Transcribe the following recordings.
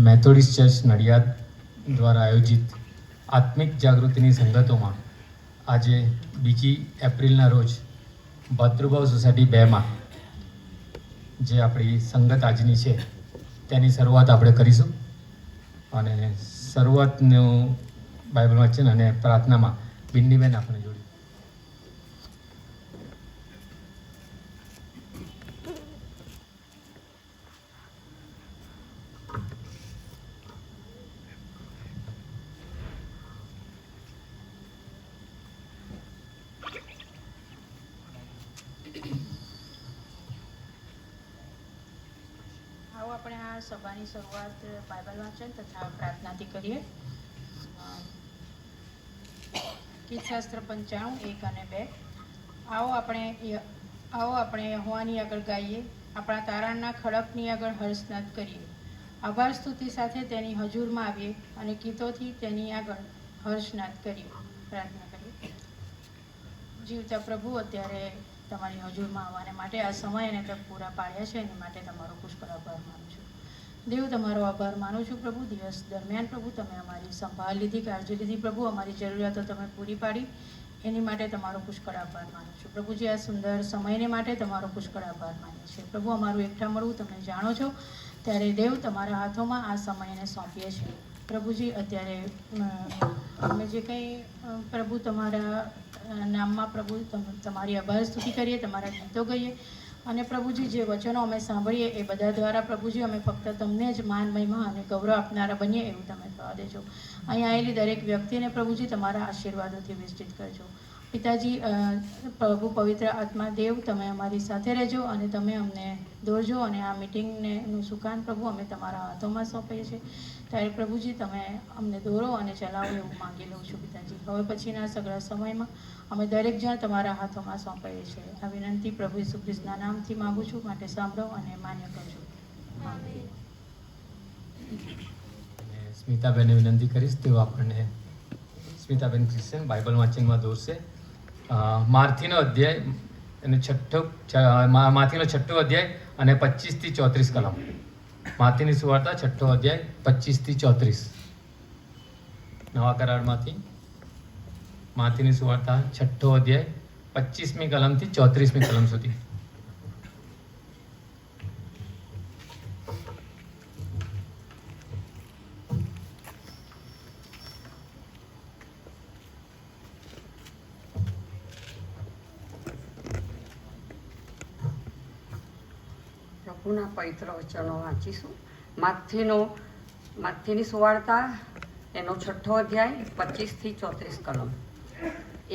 Methodist church Nadiad દ્વારા આયોજિત આત્મિક જાગૃતિની સંગતોમાં આજે 2 એપ્રિલના રોજ ભાતૃભાવ સોસાયટી 2માં જે આપણી સંગત આજની છે તેની શરૂઆત આપણે કરીશું અને શરૂઆતનું બાઇબલ વાંચન અને પ્રાર્થનામાં બિન્નીબેન આપણે જોડી. આવો આપણે આ સભાની શરૂઆત બાઇબલ વાંચન તથા પ્રાર્થનાથી કરીએ. ગીતશાસ્ત્ર 95, 1 અને 2. આવો આપણે યહોવાની આગળ ગાઈએ, આપણા તારણના ખડકની આગળ હર્ષનાદ કરીએ. આભાર સ્તુતિ સાથે તેની હજૂરમાં આવીએ અને ગીતોથી તેની આગળ હર્ષનાદ કરીએ. પ્રાર્થના કરીએ. જીવતા પ્રભુ, અત્યારે તમારી હજૂરમાં આવવાને માટે આ સમય અને તક પૂરા પાડ્યા છે એની માટે તમારો પુષ્કળ આભાર માનું છું. દેવ, તમારો આભાર માનું છું પ્રભુ. દિવસ દરમિયાન પ્રભુ તમે અમારી સંભાળ લીધી, કાળજી લીધી પ્રભુ. અમારી જરૂરિયાતો તમે પૂરી પાડી એની માટે તમારો પુષ્કળ આભાર માનું છું પ્રભુજી. આ સુંદર સમયને માટે તમારો પુષ્કળ આભાર માનીએ છીએ પ્રભુ. અમારું એકઠા મળવું તમે જાણો છો, ત્યારે દેવ તમારા હાથોમાં આ સમયને સોંપીએ છીએ પ્રભુજી. અત્યારે અમે જે કંઈ પ્રભુ તમારા નામમાં પ્રભુ તમારી આભાર સ્તુતિ કરીએ, તમારા ગીતો ગઈએ અને પ્રભુજી જે વચનો અમે સાંભળીએ એ બધા દ્વારા પ્રભુજી અમે ફક્ત તમને જ માન, મહિમા અને ગૌરવ આપનારા બનીએ એવું તમે થવા દેજો. અહીં આવેલી દરેક વ્યક્તિને પ્રભુજી તમારા આશીર્વાદોથી વિસ્તૃત કરજો પિતાજી. પ્રભુ પવિત્ર આત્મા દેવ, તમે અમારી સાથે રહેજો અને તમે અમને દોરજો અને આ મિટિંગનું સુકાન પ્રભુ અમે તમારા હાથોમાં સોંપીએ છીએ. ત્યારે પ્રભુજી તમે અમને દોરો અને ચલાવો એવું માંગી લઉં છું પિતાજી. હવે પછીના સગળા સમયમાં અમે દરેક જણ તમારા હાથોમાં સોંપાઈએ છીએ. આ વિનંતી પ્રભુ ઈસુ ખ્રિસ્તના નામથી માગું છું, માટે સાંભળો અને માન્ય કરજો. સ્મિતાબેનને વિનંતી કરીશ, તેઓ આપણને સ્મિતાબેન ક્રિશ્ચન બાઇબલ વાંચનમાં દોરશે. માથીનો અધ્યાય અને માથીનો 6ઠ્ઠો અધ્યાય અને 25 થી 34 કલમ. માથીની સુવાર્તા 6ઠ્ઠો અધ્યાય 25 થી 34 નવા કરારમાંથી. માથીની સુવાર્તા 6ઠ્ઠો અધ્યાય 25મી કલમથી 34મી કલમ સુધી. પ્રભુના પવિત્ર વચનો વાંચીશું. માથીની સુવાર્તા એનો 6ઠ્ઠો અધ્યાય 25 થી 34 કલમ.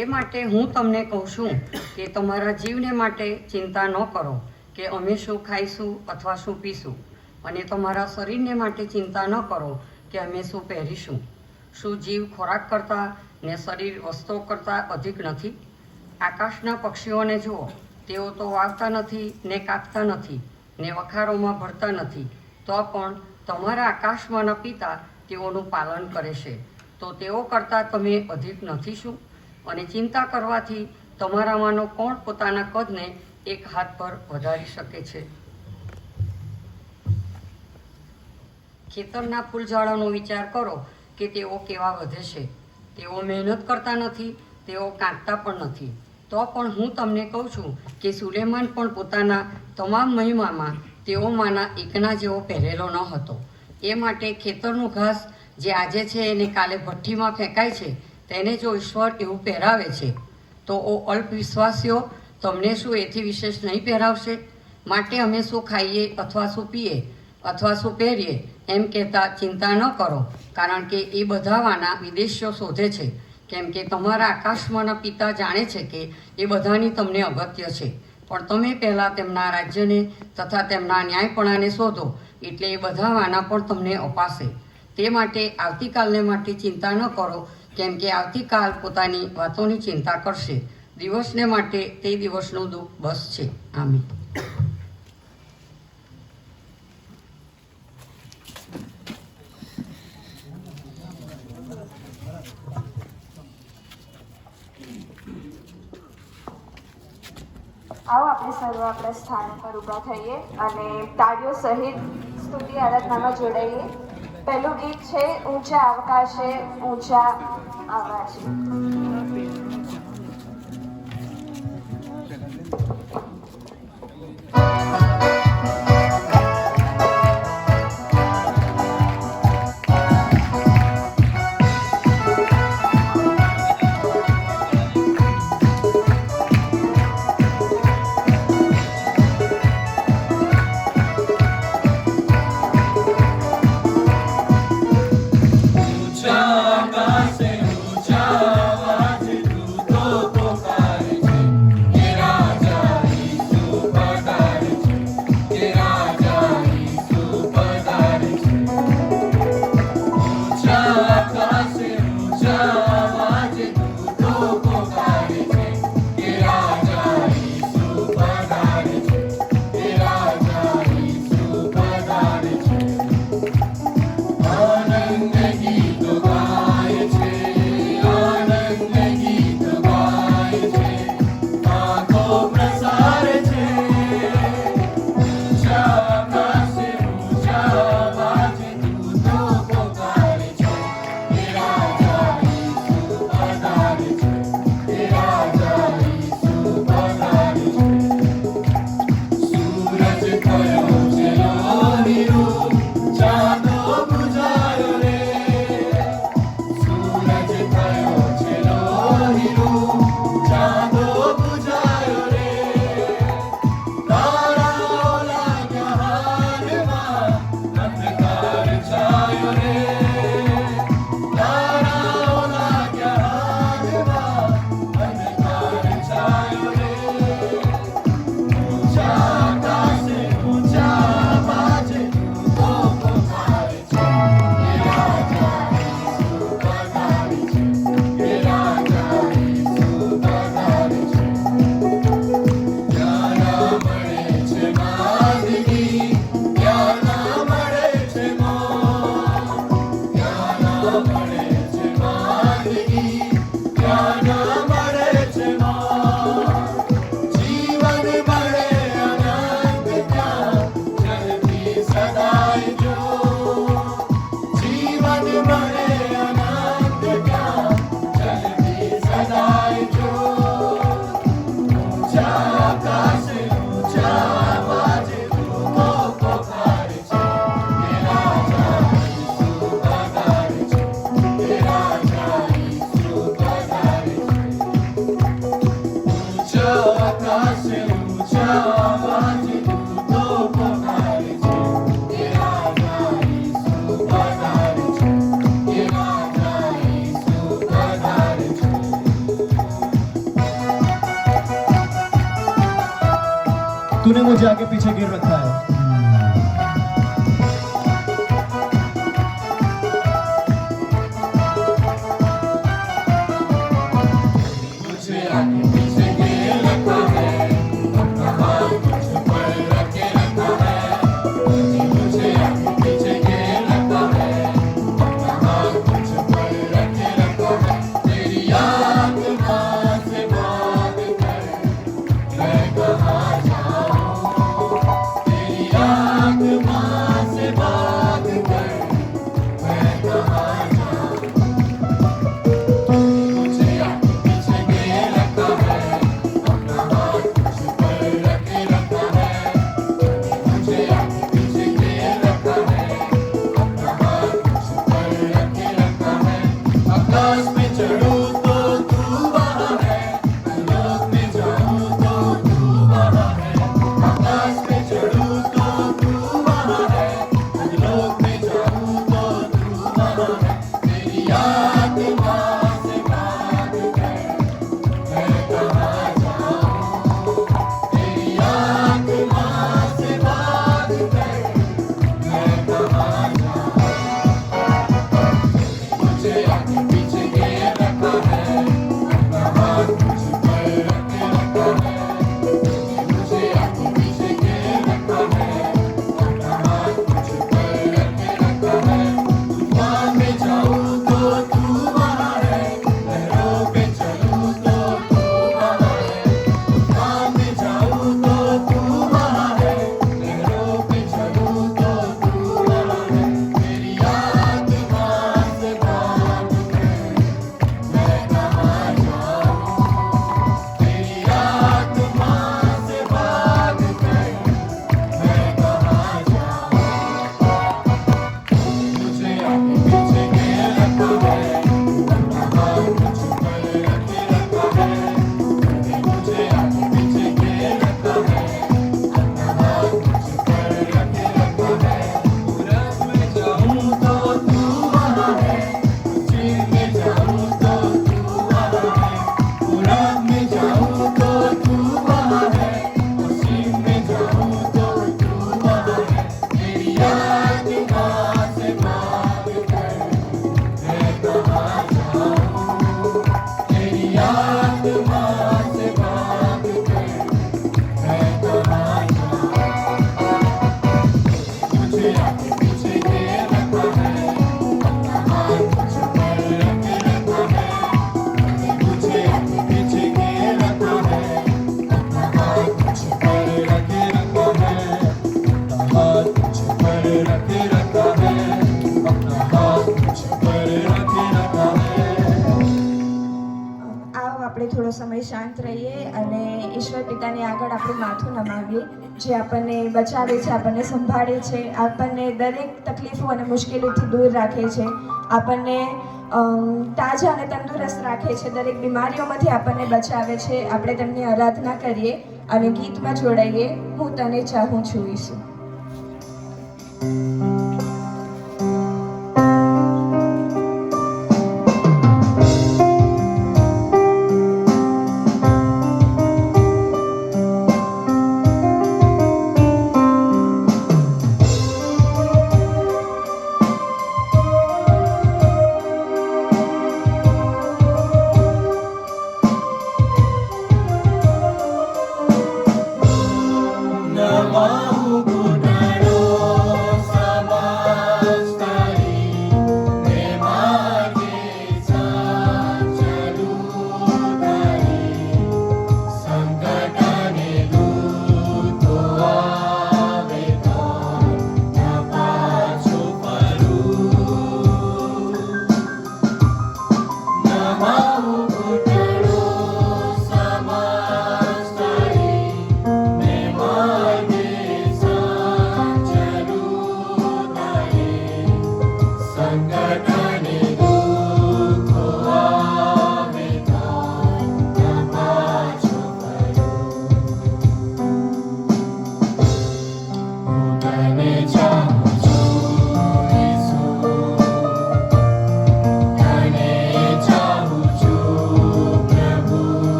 એ માટે હું તમને કહું છું કે તમારા જીવને માટે ચિંતા ન કરો કે અમે શું ખાઈશું અથવા શું પીશું, અને તમારા શરીરને માટે ચિંતા ન કરો કે અમે શું પહેરીશું. શું જીવ ખોરાક કરતાં ને શરીર વસ્ત્રો કરતાં અધિક નથી? આકાશના પક્ષીઓને જુઓ, તેઓ તો વાવતા નથી ને કાપતા નથી ને વખારોમાં ભરતા નથી, તો પણ તમારા આકાશમાંના પિતા તેઓનું પાલન કરે છે. તો તેઓ કરતાં તમે અધિક નથી શું? અને ચિંતા કરવાથી તમારામાંનો કોણ પોતાના કદને એક હાથ પર વધારી શકે છે? ખેતરના ફૂલઝાડોનો વિચાર કરો કે તેઓ કેવા વધે છે. તેઓ મહેનત કરતા નથી, તેઓ કાંટતા પણ નથી. તો પણ હું તમને કહું છું કે સુલેમાન પણ પોતાના તમામ મહિમામાં તેઓમાંના એકના જેવો પહેરેલો ન હતો. એ માટે ખેતરનું ઘાસ જે આજે છે અને કાલે ભઠ્ઠીમાં ફેંકાય છે, તેને જો ઈશ્વર એવું પહેરાવે છે, તો અલ્પ વિશ્વાસીઓ તમને શું એથી વિશેષ નહીં પહેરાવશે? માટે અમે શું ખાઈએ અથવા શું પીએ અથવા શું પહેરીએ એમ કહેતા ચિંતા ન કરો, કારણ કે એ બધાવાના વિદેશીઓ શોધે છે. કેમ કે તમારા આકાશમાંના પિતા જાણે છે કે એ બધાની તમને અગત્ય છે. પણ તમે પહેલાં તેમના રાજ્યને તથા તેમના ન્યાયપણાને શોધો, એટલે એ બધાવાના પણ તમને અપાશે. તે માટે આવતીકાલને માટે ચિંતા ન કરો, કેમ કે આવતીકાલ પોતાની વાતોની ચિંતા કરશે. દિવસને માટે તે દિવસનું દુઃખ બસ છે. આમીન. આવો આપણે સર્વ આપણા સ્થાન પર ઊભા થઈએ અને તાળીઓ સહિત સ્તુતિ આરાધનામાં જોડાઈએ. પહેલું ગીત છે ઊંચા અવકાશે ઊંચા આવાજે. तूने मुझे आगे पीछे गिर रखा है. मुझे आगे पीछे गिर रखा है, अपना हाथ मुझ पर रखे रखा है. मुझे आगे पीछे गिर रखा है, अपना हाथ मुझ पर रखे रखा है. तेरी याद से भाग कर मैं कहाँ जाऊँ, तेरी થોડો સમય શાંત રહીએ અને ઈશ્વર પિતાની આગળ આપણું માથું નમાવીએ, જે આપણને બચાવે છે, આપણને સંભાળે છે, આપણને દરેક તકલીફો અને મુશ્કેલીઓથી દૂર રાખે છે, આપણને તાજા અને તંદુરસ્ત રાખે છે, દરેક બીમારીઓમાંથી આપણને બચાવે છે. આપણે તેમની આરાધના કરીએ અને ગીતમાં જોડાઈએ, હું તને ચાહું છું ઈસુ.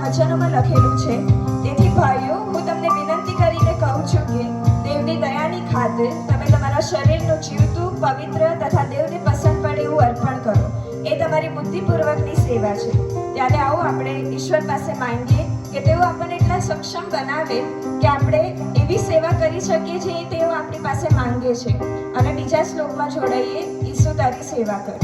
વચનોમાં લખેલું છે, તેથી ભાઈઓ હું તમને વિનંતી કરીને કહું છું કે દેવની દયાની ખાતર તમે તમારા શરીરનું જીવતું, પવિત્ર તથા દેવને પસંદ પડે એવું અર્પણ કરો. એ તમારી બુદ્ધિપૂર્વકની સેવા છે. ત્યારે આવો આપણે ઈશ્વર પાસે માંગીએ કે તેઓ આપણને એટલા સક્ષમ બનાવે કે આપણે એવી સેવા કરી શકીએ જે તેઓ આપણી પાસે માંગે છે. અને બીજા શ્લોકમાં જોડાઈએ, ઈસુ તારી સેવા કરો.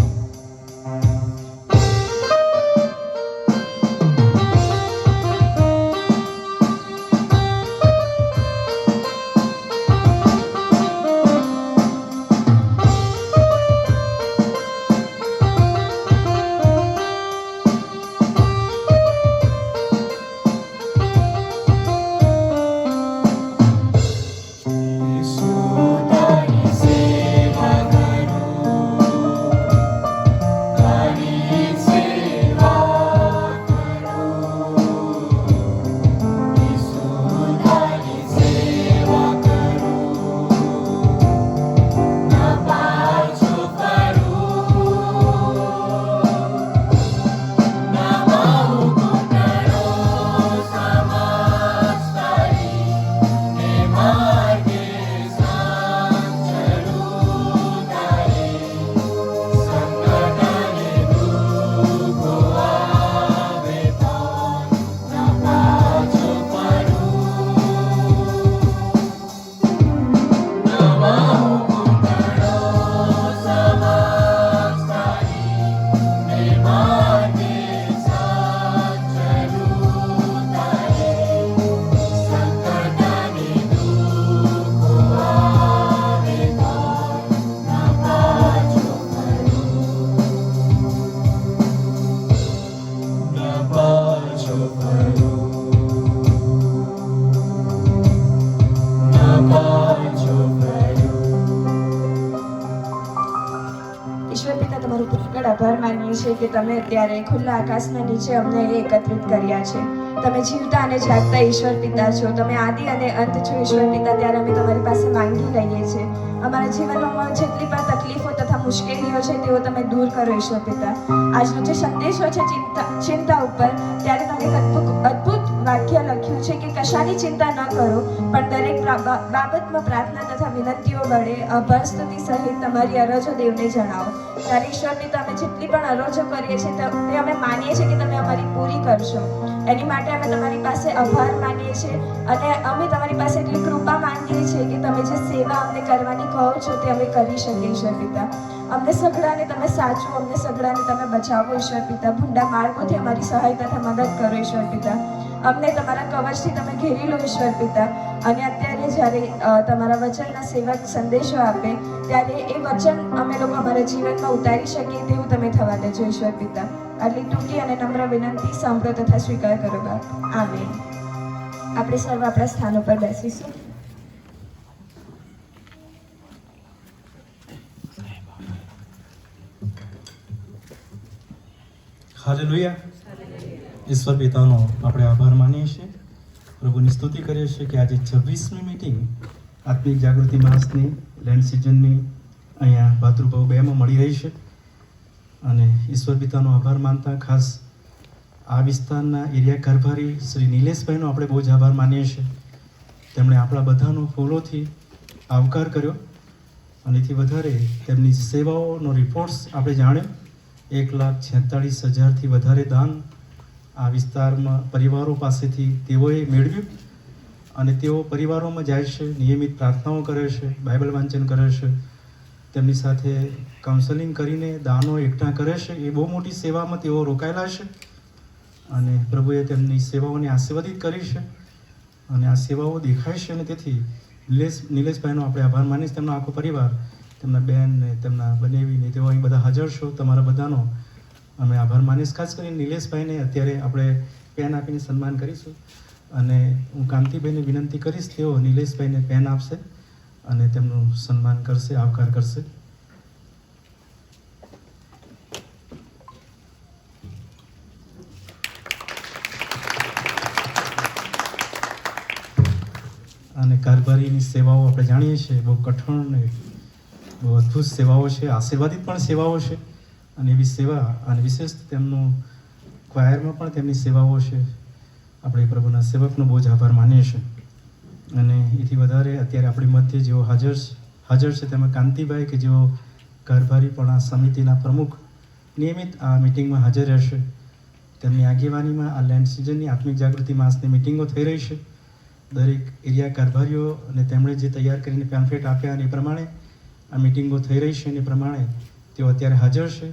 આભાર માનીએ છીએ કે તમે અત્યારે ખુલ્લા આકાશના નીચે અમને એકત્રિત કર્યા છે. તમે જીવતા અને જાગતા ઈશ્વર પિતા છો, તમે આદિ અને અંત છો ઈશ્વર પિતા. ત્યારે અમે તમારી પાસે માંગી લઈએ છીએ, અમારા જીવનમાં જેટલી પણ તકલીફો તથા મુશ્કેલીઓ છે તેઓ તમે દૂર કરો ઈશ્વર પિતા. આજનો જે સંદેશો છે ચિંતા ઉપર, ત્યારે તમે એક અદ્ભુત વાક્ય લખ્યું છે કે કશાની ચિંતા ન કરો, પણ દરેક બાબતમાં પ્રાર્થના તથા વિનંતીઓ વડે આભાર સ્તુતિ સહિત તમારી અરજો દેવને જણાવો. ત્યારે ઈશ્વર પિતા, અમે જેટલી પણ અરજો કરીએ છીએ તે અમે માનીએ છીએ કે તમે અમારી પૂરી કરશો. એની માટે અમે તમારી પાસે આભાર માનીએ છીએ અને અમે તમારી પાસે એટલી કૃપા માંગીએ છીએ કે તમે જે સેવા અમને કરવાની કહો છો તે અમે કરી શકીએ ઈશ્વર પિતા. અમને સઘળાને તમે સાચવો, અમને સઘળાને તમે બચાવો ઈશ્વર પિતા. ભૂંડા માર્ગોથી અમારી સહાયતા તથા મદદ કરો ઈશ્વર પિતા. અમને તમારા કવચથી તમે ઘેરી લો ઈશ્વર પિતા. અને અત્યારે જ્યારે તમારા વચનના સેવક સંદેશો આપે ત્યારે એ વચન અમે લોકો અમારા જીવનમાં ઉતારી શકીએ તેવું તમે થવા દેજો ઈશ્વર પિતા. આટલી ટૂંકી અને નમ્ર વિનંતી સાંભળો તથા સ્વીકાર કરો બાપ. આમેન. આપણે સર્વ આપણા સ્થાનો પર બેસીશું. હાલેલુયા. ઈશ્વર પિતાનો આપણે આભાર માનીએ છીએ, પ્રભુની સ્તુતિ કરીએ છીએ કે આજે 26મી મીટિંગ આત્મિક જાગૃતિ માસની લેન્ડ સિઝનની અહીંયા ભાતૃભાવ 2માં મળી રહી છે. અને ઈશ્વર પિતાનો આભાર માનતા ખાસ આ વિસ્તારના એરિયા કારભારી શ્રી નિલેશભાઈનો આપણે બહુ જ આભાર માનીએ છીએ. તેમણે આપણા બધાનો ફૂલોથી આવકાર કર્યો અને એથી વધારે તેમની સેવાઓનો રિપોર્ટ્સ આપણે જાણ્યો. 1,46,000થી વધારે દાન આ વિસ્તારમાં પરિવારો પાસેથી તેઓએ મેળવ્યું અને તેઓ પરિવારોમાં જાય છે, નિયમિત પ્રાર્થનાઓ કરે છે, બાઇબલ વાંચન કરે છે, તેમની સાથે કાઉન્સેલિંગ કરીને દાનો એકઠા કરે છે. એ બહુ મોટી સેવામાં તેઓ રોકાયેલા છે અને પ્રભુએ તેમની સેવાઓને આશીર્વાદિત કરી છે અને આ સેવાઓ દેખાય છે. અને તેથી નિલેશભાઈનો આપણે આભાર માનીશ, તેમનો આખો પરિવાર, તેમના બેન ને તેમના બનેવીને તેઓ અહીં બધા હાજર છો, તમારા બધાનો અમે આભાર માનીશ. ખાસ કરીને નિલેશભાઈને અત્યારે આપણે પેન આપીને સન્માન કરીશું અને હું કાંતિભાઈને વિનંતી કરીશ, તેઓ નિલેશભાઈને પેન આપશે અને તેમનું સન્માન કરશે, આવકાર કરશે. અને કારભારીની સેવાઓ આપણે જાણીએ છીએ બહુ કઠણ ને બહુ અદ્ભુત સેવાઓ છે, આશીર્વાદિત પણ સેવાઓ છે. અને એવી સેવા અને વિશેષ તેમનું ક્વાયરમાં પણ તેમની સેવાઓ છે. આપણે પ્રભુના સેવકનો બહુ જ આભાર માનીએ છીએ. અને એથી વધારે અત્યારે આપણી મધ્ય જેઓ હાજર છે તેમાં કાંતિભાઈ કે જેઓ કારભારી પણ આ સમિતિના પ્રમુખ નિયમિત આ મિટિંગમાં હાજર રહેશે. તેમની આગેવાનીમાં આ લેન્ડ સિઝનની આત્મિક જાગૃતિ માસની મિટિંગો થઈ રહી છે. દરેક એરિયા કારભારીઓ અને તેમણે જે તૈયાર કરીને પેમ્ફલેટ આપ્યા અને એ પ્રમાણે આ મિટિંગો થઈ રહી છે અને એ પ્રમાણે તેઓ અત્યારે હાજર છે.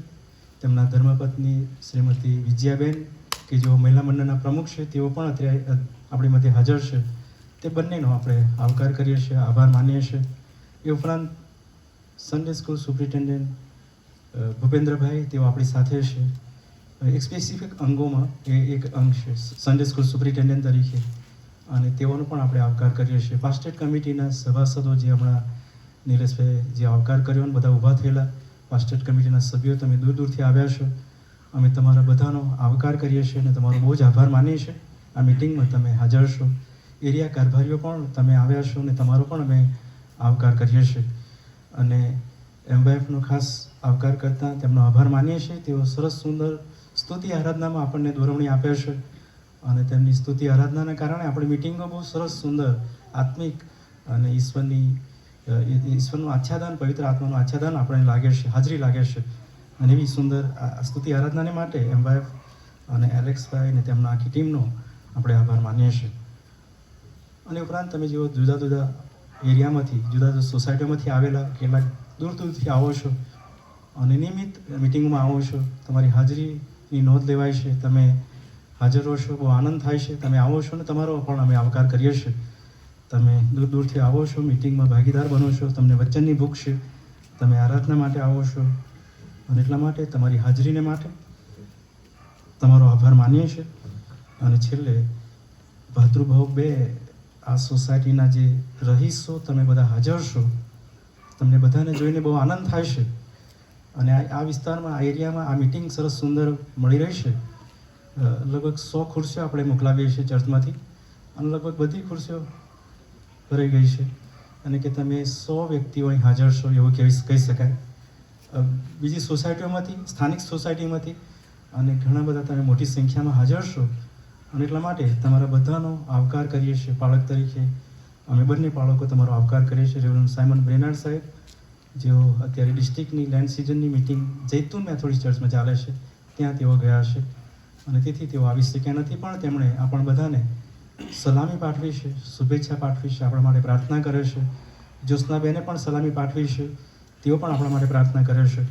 તેમના ધર્મપત્ની શ્રીમતી વિજયાબેન કે જેઓ મહિલા મંડળના પ્રમુખ છે તેઓ પણ અત્યારે આપણી મધ્યે હાજર છે. તે બંનેનો આપણે આવકાર કરીએ છીએ, આભાર માનીએ છીએ. એ ઉપરાંત સન્ડે સ્કૂલ સુપ્રિન્ટેન્ડન્ટ ભૂપેન્દ્રભાઈ તેઓ આપણી સાથે છે. એક સ્પેસિફિક અંગોમાં એ એક અંગ છે સન્ડે સ્કૂલ સુપ્રિન્ટેન્ડન્ટ તરીકે અને તેઓનો પણ આપણે આવકાર કરીએ છીએ. પાસ્ટેટ કમિટીના સભાસદો જે હમણાં નિલેશભાઈ જે આવકાર કર્યો ને બધા ઊભા થયેલા પાસ્ટેટ કમિટીના સભ્યો, તમે દૂર દૂરથી આવ્યા છો, અમે તમારા બધાનો આવકાર કરીએ છીએ અને તમારો બહુ જ આભાર માનીએ છીએ. આ મિટિંગમાં તમે હાજર છો, એરિયા કારભારીઓ પણ તમે આવ્યા છો અને તમારો પણ અમે આવકાર કરીએ છીએ. અને એમવાયએફનો ખાસ આવકાર કરતાં તેમનો આભાર માનીએ છીએ. તેઓ સરસ સુંદર સ્તુતિ આરાધનામાં આપણને દોરવણી આપે છે અને તેમની સ્તુતિ આરાધનાના કારણે આપણી મિટિંગો બહુ સરસ સુંદર આત્મિક અને ઈશ્વરનું આચ્છાદન, પવિત્ર આત્માનું આચ્છાદન આપણને લાગે છે, હાજરી લાગે છે. અને એવી સુંદર સ્તુતિ આરાધનાને માટે એમવાયએફ અને એલેક્સભાઈ અને તેમના આખી ટીમનો આપણે આભાર માનીએ છીએ. અને ઉપરાંત તમે જેઓ જુદા જુદા એરિયામાંથી, જુદા જુદા સોસાયટીઓમાંથી આવેલા, કેટલાક દૂર દૂરથી આવો છો અને નિયમિત મિટિંગમાં આવો છો, તમારી હાજરીની નોંધ લેવાય છે, તમે હાજર રહો છો, બહુ આનંદ થાય છે. તમે આવો છો ને તમારો પણ અમે આવકાર કરીએ છીએ. તમે દૂર દૂરથી આવો છો, મિટિંગમાં ભાગીદાર બનો છો, તમને વચનની ભૂખ છે, તમે આરાધના માટે આવો છો અને એટલા માટે તમારી હાજરીને માટે તમારો આભાર માનીએ છીએ. અને છેલ્લે ભાતૃભાવ 2 આ સોસાયટીના જે રહીશો તમે બધા હાજર છો, તમને બધાને જોઈને બહુ આનંદ થાય છે. અને આ વિસ્તારમાં, આ એરિયામાં આ મિટિંગ સરસ સુંદર મળી રહી છે લગભગ 100 ખુરશીઓ આપણે મોકલાવીએ છીએ ચર્ચમાંથી, અને લગભગ બધી ખુરશીઓ ભરાઈ ગઈ છે, અને કે તમે 100 વ્યક્તિઓ અહીં હાજર છો એવું કહી શકાય. બીજી સોસાયટીઓમાંથી, સ્થાનિક સોસાયટીમાંથી, અને ઘણા બધા તમે મોટી સંખ્યામાં હાજર છો, અને એટલા માટે તમારા બધાનો આવકાર કરીએ છીએ. પાળક તરીકે અમે બંને પાળકો તમારો આવકાર કરીએ છીએ. રેવરન્ડ સાયમન બ્રેનાર્ડ સાહેબ, જેઓ અત્યારે ડિસ્ટ્રિક્ટની લેન્ડ સિઝનની મિટિંગ જૈતુન મેથોડિસ્ટ ચર્ચમાં ચાલે છે, ત્યાં તેઓ ગયા છે, અને તેથી તેઓ આવી શક્યા નથી, પણ તેમણે આપણ બધાને સલામી પાઠવી છે, શુભેચ્છા પાઠવી છે, આપણા માટે પ્રાર્થના કરે છે. જ્યોત્સનાબેને પણ સલામી પાઠવી છે, તેઓ પણ આપણા માટે પ્રાર્થના કરે છે.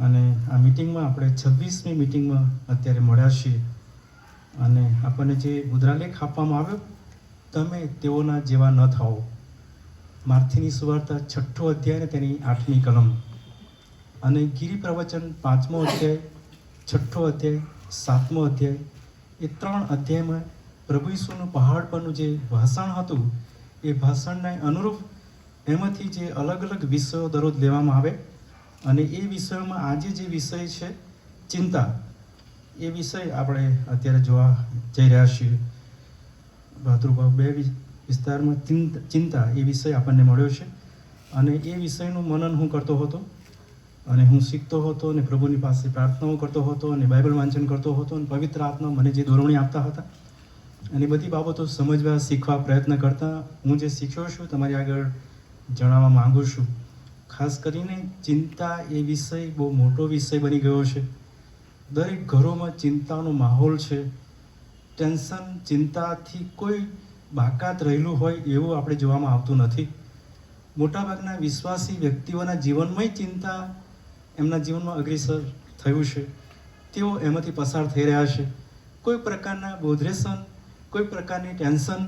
અને આ મિટિંગમાં આપણે 26મી મિટિંગમાં અત્યારે મળ્યા છીએ, અને આપણને જે મુદ્રાલેખ આપવામાં આવ્યો, તમે તેઓના જેવા ન થાઓ. માર્થીની સુવાર્તા 6ઠ્ઠો અધ્યાય ને તેની 8મી કલમ, અને ગિરી પ્રવચન 5મો અધ્યાય, 6ઠ્ઠો અધ્યાય, 7મો અધ્યાય, એ 3 અધ્યાયમાં પ્રભુ ઈસુનું પહાડ પરનું જે ભાષણ હતું, એ ભાષણને અનુરૂપ એમાંથી જે અલગ અલગ વિષયો દરરોજ લેવામાં આવે, અને એ વિષયોમાં આજે જે વિષય છે ચિંતા, એ વિષય આપણે અત્યારે જોવા જઈ રહ્યા છીએ. ભાતૃભાવ 2 વિસ્તારમાં ચિંતા એ વિષય આપણને મળ્યો છે, અને એ વિષયનું મનન હું કરતો હતો, અને હું શીખતો હતો, અને પ્રભુની પાસે પ્રાર્થનાઓ કરતો હતો, અને બાઇબલ વાંચન કરતો હતો, અને પવિત્ર આત્મા મને જે દોરવણી આપતા હતા, અને બધી બાબતો સમજવા, શીખવા પ્રયત્ન કરતા હું જે શીખ્યો છું તમારી આગળ જણાવવા માગું છું. ખાસ કરીને ચિંતા એ વિષય બહુ મોટો વિષય બની ગયો છે. દરેક ઘરોમાં ચિંતાનો માહોલ છે. ટેન્શન, ચિંતાથી કોઈ બાકાત રહેલું હોય એવું આપણે જોવામાં આવતું નથી. મોટાભાગના વિશ્વાસી વ્યક્તિઓના જીવનમાં ચિંતા એમના જીવનમાં અગ્રેસર થયું છે. તેઓ એમાંથી પસાર થઈ રહ્યા છે. કોઈ પ્રકારના બોધરેશન, કોઈ પ્રકારની ટેન્શન,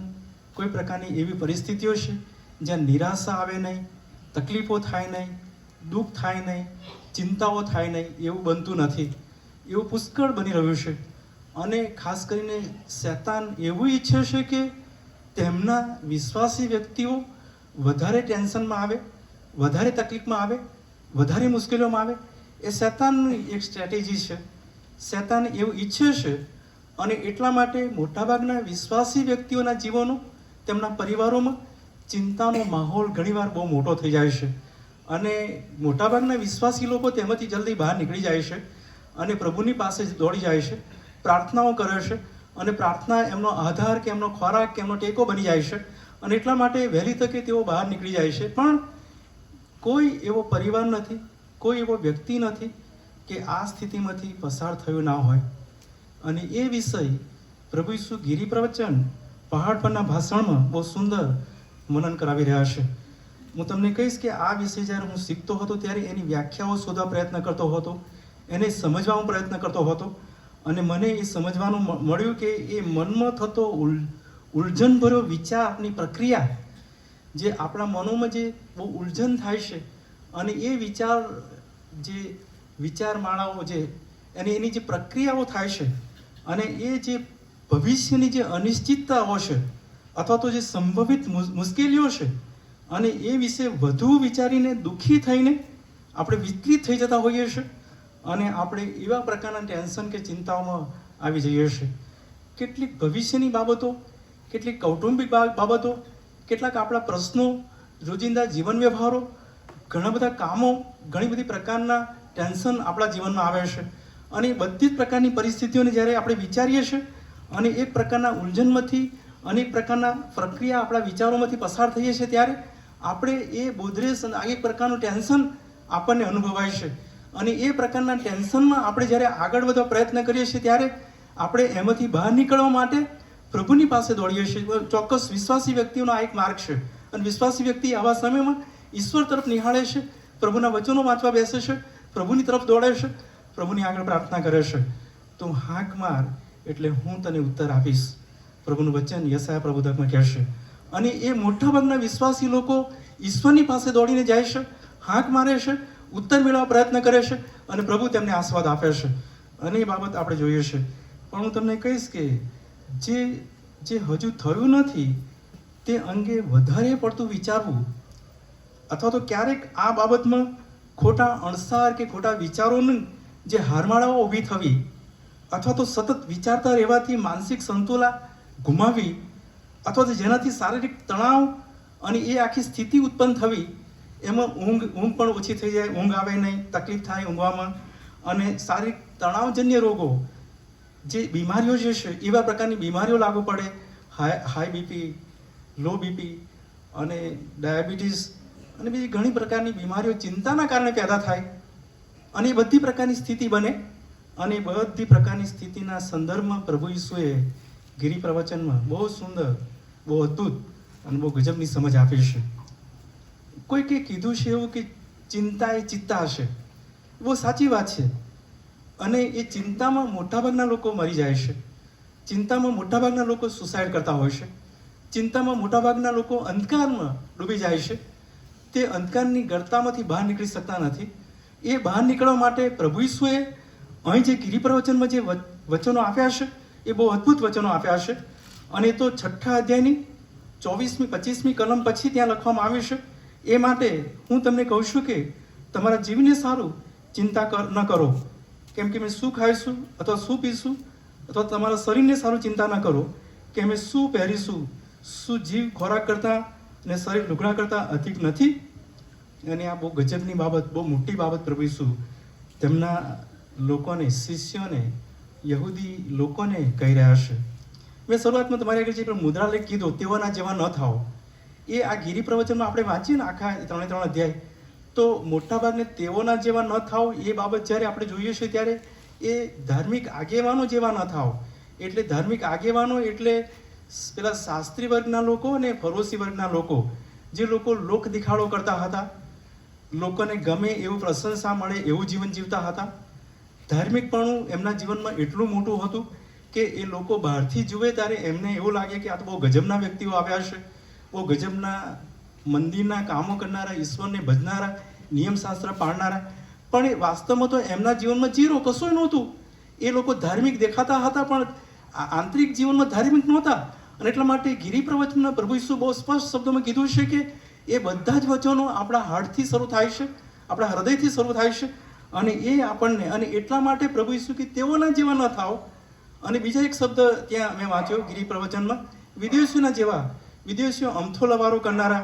કોઈ પ્રકારની એવી પરિસ્થિતિઓ છે જ્યાં નિરાશા આવે નહીં, તકલીફો થાય નહીં, દુઃખ થાય નહીં, ચિંતાઓ થાય નહીં, એવું બનતું નથી. એવું પુષ્કળ બની રહ્યું છે. અને ખાસ કરીને શૈતાન એવું ઈચ્છે છે કે તેમના વિશ્વાસી વ્યક્તિઓ વધારે ટેન્શનમાં આવે, વધારે તકલીફમાં આવે, વધારે મુશ્કેલીઓમાં આવે. એ શૈતાનની એક સ્ટ્રેટેજી છે. શૈતાન એવું ઈચ્છે છે, અને એટલા માટે મોટાભાગના વિશ્વાસી વ્યક્તિઓના જીવનો, તેમના પરિવારોમાં ચિંતાનો માહોલ ઘણીવાર બહુ મોટો થઈ જાય છે, અને મોટાભાગના વિશ્વાસી લોકો તેમાંથી જલ્દી બહાર નીકળી જાય છે, અને પ્રભુની પાસે દોડી જાય છે, પ્રાર્થનાઓ કરે છે, અને પ્રાર્થના એમનો આધાર કે એમનો ખોરાક કે એમનો ટેકો બની જાય છે, અને એટલા માટે વહેલી તકે તેઓ બહાર નીકળી જાય છે. પણ કોઈ એવો પરિવાર નથી, કોઈ એવો વ્યક્તિ નથી કે આ સ્થિતિમાંથી પસાર થયો ના હોય. અને એ વિષય પ્રભુ ઈસુ ગિરી પ્રવચન, પહાડ પરના ભાષણમાં બહુ સુંદર મનન કરાવી રહ્યા છે. હું તમને કહીશ કે આ વિષય જ્યારે હું શીખતો હતો ત્યારે એની વ્યાખ્યાઓ શોધવા પ્રયત્ન કરતો હતો, એને સમજવાનો પ્રયત્ન કરતો હતો, અને મને એ સમજવાનું મળ્યું કે એ મનમાં થતો ઉલઝનભર્યો વિચારની પ્રક્રિયા, જે આપણા મનોમાં જે બહુ ઉલઝન થાય છે, અને એ વિચારમાળાઓ જે એની જે પ્રક્રિયાઓ થાય છે, અને એ જે ભવિષ્યની જે અનિશ્ચિતતાઓ છે, અથવા તો જે સંભવિત મુશ્કેલીઓ છે, અને એ વિશે વધુ વિચારીને દુઃખી થઈને આપણે વિચલિત થઈ જતા હોઈએ છીએ, અને આપણે એવા પ્રકારના ટેન્શન કે ચિંતાઓમાં આવી જઈએ છીએ. કેટલીક ભવિષ્યની બાબતો, કેટલીક કૌટુંબિક બાબતો, કેટલાક આપણા પ્રશ્નો, રોજિંદા જીવન વ્યવહારો, ઘણા બધા કામો, ઘણી બધી પ્રકારના ટેન્શન આપણા જીવનમાં આવે છે, અને બધી જ પ્રકારની પરિસ્થિતિઓને જ્યારે આપણે વિચારીએ છીએ, અને એક પ્રકારના ઉલઝનમાંથી, અનેક પ્રકારના પ્રક્રિયા આપણા વિચારોમાંથી પસાર થઈએ છીએ, ત્યારે આપણે એ બોધરેસ અને આ એક પ્રકારનું ટેન્શન આપણને અનુભવાય છે. અને એ પ્રકારના ટેન્શનમાં આપણે જ્યારે આગળ વધવા પ્રયત્ન કરીએ છીએ, ત્યારે આપણે એમાંથી બહાર નીકળવા માટે પ્રભુની પાસે દોડીએ છીએ. ચોક્કસ વિશ્વાસી વ્યક્તિઓનો આ એક માર્ગ છે, અને વિશ્વાસી વ્યક્તિ આવા સમયમાં ઈશ્વર તરફ નિહાળે છે, પ્રભુના વચનો વાંચવા બેસે છે, પ્રભુની તરફ દોડે છે, પ્રભુની આગળ પ્રાર્થના કરે છે. તું હાંક માર એટલે હું તને ઉત્તર આપીશ, પ્રભુનું વચન યશાયા પ્રબોધકમાં કહેશે. અને એ મોટાભાગના વિશ્વાસી લોકો ઈશ્વરની પાસે દોડીને જાય છે, હાંક મારે છે, ઉત્તર મેળવવા પ્રયત્ન કરે છે, અને પ્રભુ તેમને આશીર્વાદ આપે છે. અને એ બાબત આપણે જોઈએ છે. પણ હું તમને કહીશ કે જે હજુ થયું નથી તે અંગે વધારે પડતું વિચારવું, અથવા તો ક્યારેક આ બાબતમાં ખોટા અણસાર કે ખોટા વિચારોની જે હારમાળાઓ ઊભી થવી, અથવા તો સતત વિચારતા રહેવાથી માનસિક સંતુલા ગુમાવી અથવા તો જેનાથી શારીરિક તણાવ અને એ આખી સ્થિતિ ઉત્પન્ન થવી, એમાં ઊંઘ પણ ઓછી થઈ જાય, ઊંઘ આવે નહીં, તકલીફ થાય ઊંઘવામાં, અને શારીરિક તણાવજન્ય રોગો જે બીમારીઓ જે છે એવા પ્રકારની બીમારીઓ લાગુ પડે, હાઈ બીપી, લો બીપી અને ડાયાબિટીસ અને બીજી ઘણી પ્રકારની બીમારીઓ ચિંતાના કારણે પેદા થાય, અને એ બધી પ્રકારની સ્થિતિ બને. અને એ બધી પ્રકારની સ્થિતિના સંદર્ભમાં પ્રભુ ઈસુએ ગિરી પ્રવચનમાં બહુ સુંદર, બહુ અદ્ભુત અને બહુ ગજબની સમજ આપી છે. કોઈકે કીધું છે એવું કે ચિંતા એ ચિત્તા હશે. બહુ સાચી વાત છે. અને એ ચિંતામાં મોટાભાગના લોકો મરી જાય છે. ચિંતામાં મોટાભાગના લોકો સુસાઇડ કરતા હોય છે. ચિંતામાં મોટાભાગના લોકો અંધકારમાં ડૂબી જાય છે. તે અંધકારની ગર્તામાંથી બહાર નીકળી શકતા નથી. એ બહાર નીકળવા માટે પ્રભુ ઈસુએ અહીં જે ગિરી પ્રવચનમાં જે વચનો આપ્યા છે એ બહુ અદ્ભુત વચનો આપ્યા છે. અને એ તો 6 અધ્યાયની 24મી 25મી કલમ પછી ત્યાં લખવામાં આવ્યું છે. એ માટે હું તમને કહું છું કે તમારા જીવને સારું ચિંતા ન કરો, કેમ કે અમે શું ખાઈશું અથવા શું પીશું, અથવા તમારા શરીરને સારું ચિંતા ન કરો કે અમે શું પહેરીશું. શું જીવ ખોરાક કરતાં અને શરીર લુગડા કરતાં અધિક નથી? અને આ બહુ ગજબની બાબત, બહુ મોટી બાબત પ્રભુ ઈસુ તેમના લોકોને, શિષ્યોને, યહૂદી લોકોને કહી રહ્યા છે. મેં શરૂઆતમાં તમારી આગળ જે મુદ્રાલેખ કીધો, તેઓના જેવા ન થાઓ, એ આ ગિરી પ્રવચનમાં આપણે વાંચીએ ને આખા 3 અધ્યાય, તો મોટાભાગને તેઓના જેવા ન થાવ એ બાબત જ્યારે આપણે જોઈએ છીએ ત્યારે એ ધાર્મિક આગેવાનો જેવા ન થાવ. એટલે ધાર્મિક આગેવાનો એટલે પેલા શાસ્ત્રી વર્ગના લોકો અને ફરોશી વર્ગના લોકો, જે લોકો લોક દેખાડો કરતા હતા, લોકોને ગમે એવું પ્રશંસા મળે એવું જીવન જીવતા હતા. ધાર્મિકપણું એમના જીવનમાં એટલું મોટું હતું કે એ લોકો બહારથી જુએ ત્યારે એમને એવું લાગે કે આ તો બહુ ગજબના વ્યક્તિઓ આવ્યા છે, બહુ ગજબના મંદિરના કામો કરનારા, ઈશ્વરને ભજનારા, નિયમશાસ્ત્ર પાળનારા. પણ એ વાસ્તવમાં તો એમના જીવનમાં જીરો, કશું નહોતું. એ લોકો ધાર્મિક દેખાતા હતા પણ આંતરિક જીવનમાં ધાર્મિક નહોતા. અને એટલા માટે ગિરી પ્રવચનના પ્રભુ ઈસુ બહુ સ્પષ્ટ શબ્દોમાં કીધું છે કે એ બધા જ વચનો આપણા હાર્ટથી શરૂ થાય છે, આપણા હૃદયથી શરૂ થાય છે. અને એ આપણને, અને એટલા માટે પ્રભુ ઈસુ કે તેઓના જેવા ન થાવ. અને બીજા એક શબ્દ ત્યાં મેં વાંચ્યો ગિરી પ્રવચનમાં, વિદેશીઓના જેવા. વિદેશીઓ અમથો લવારો કરનારા,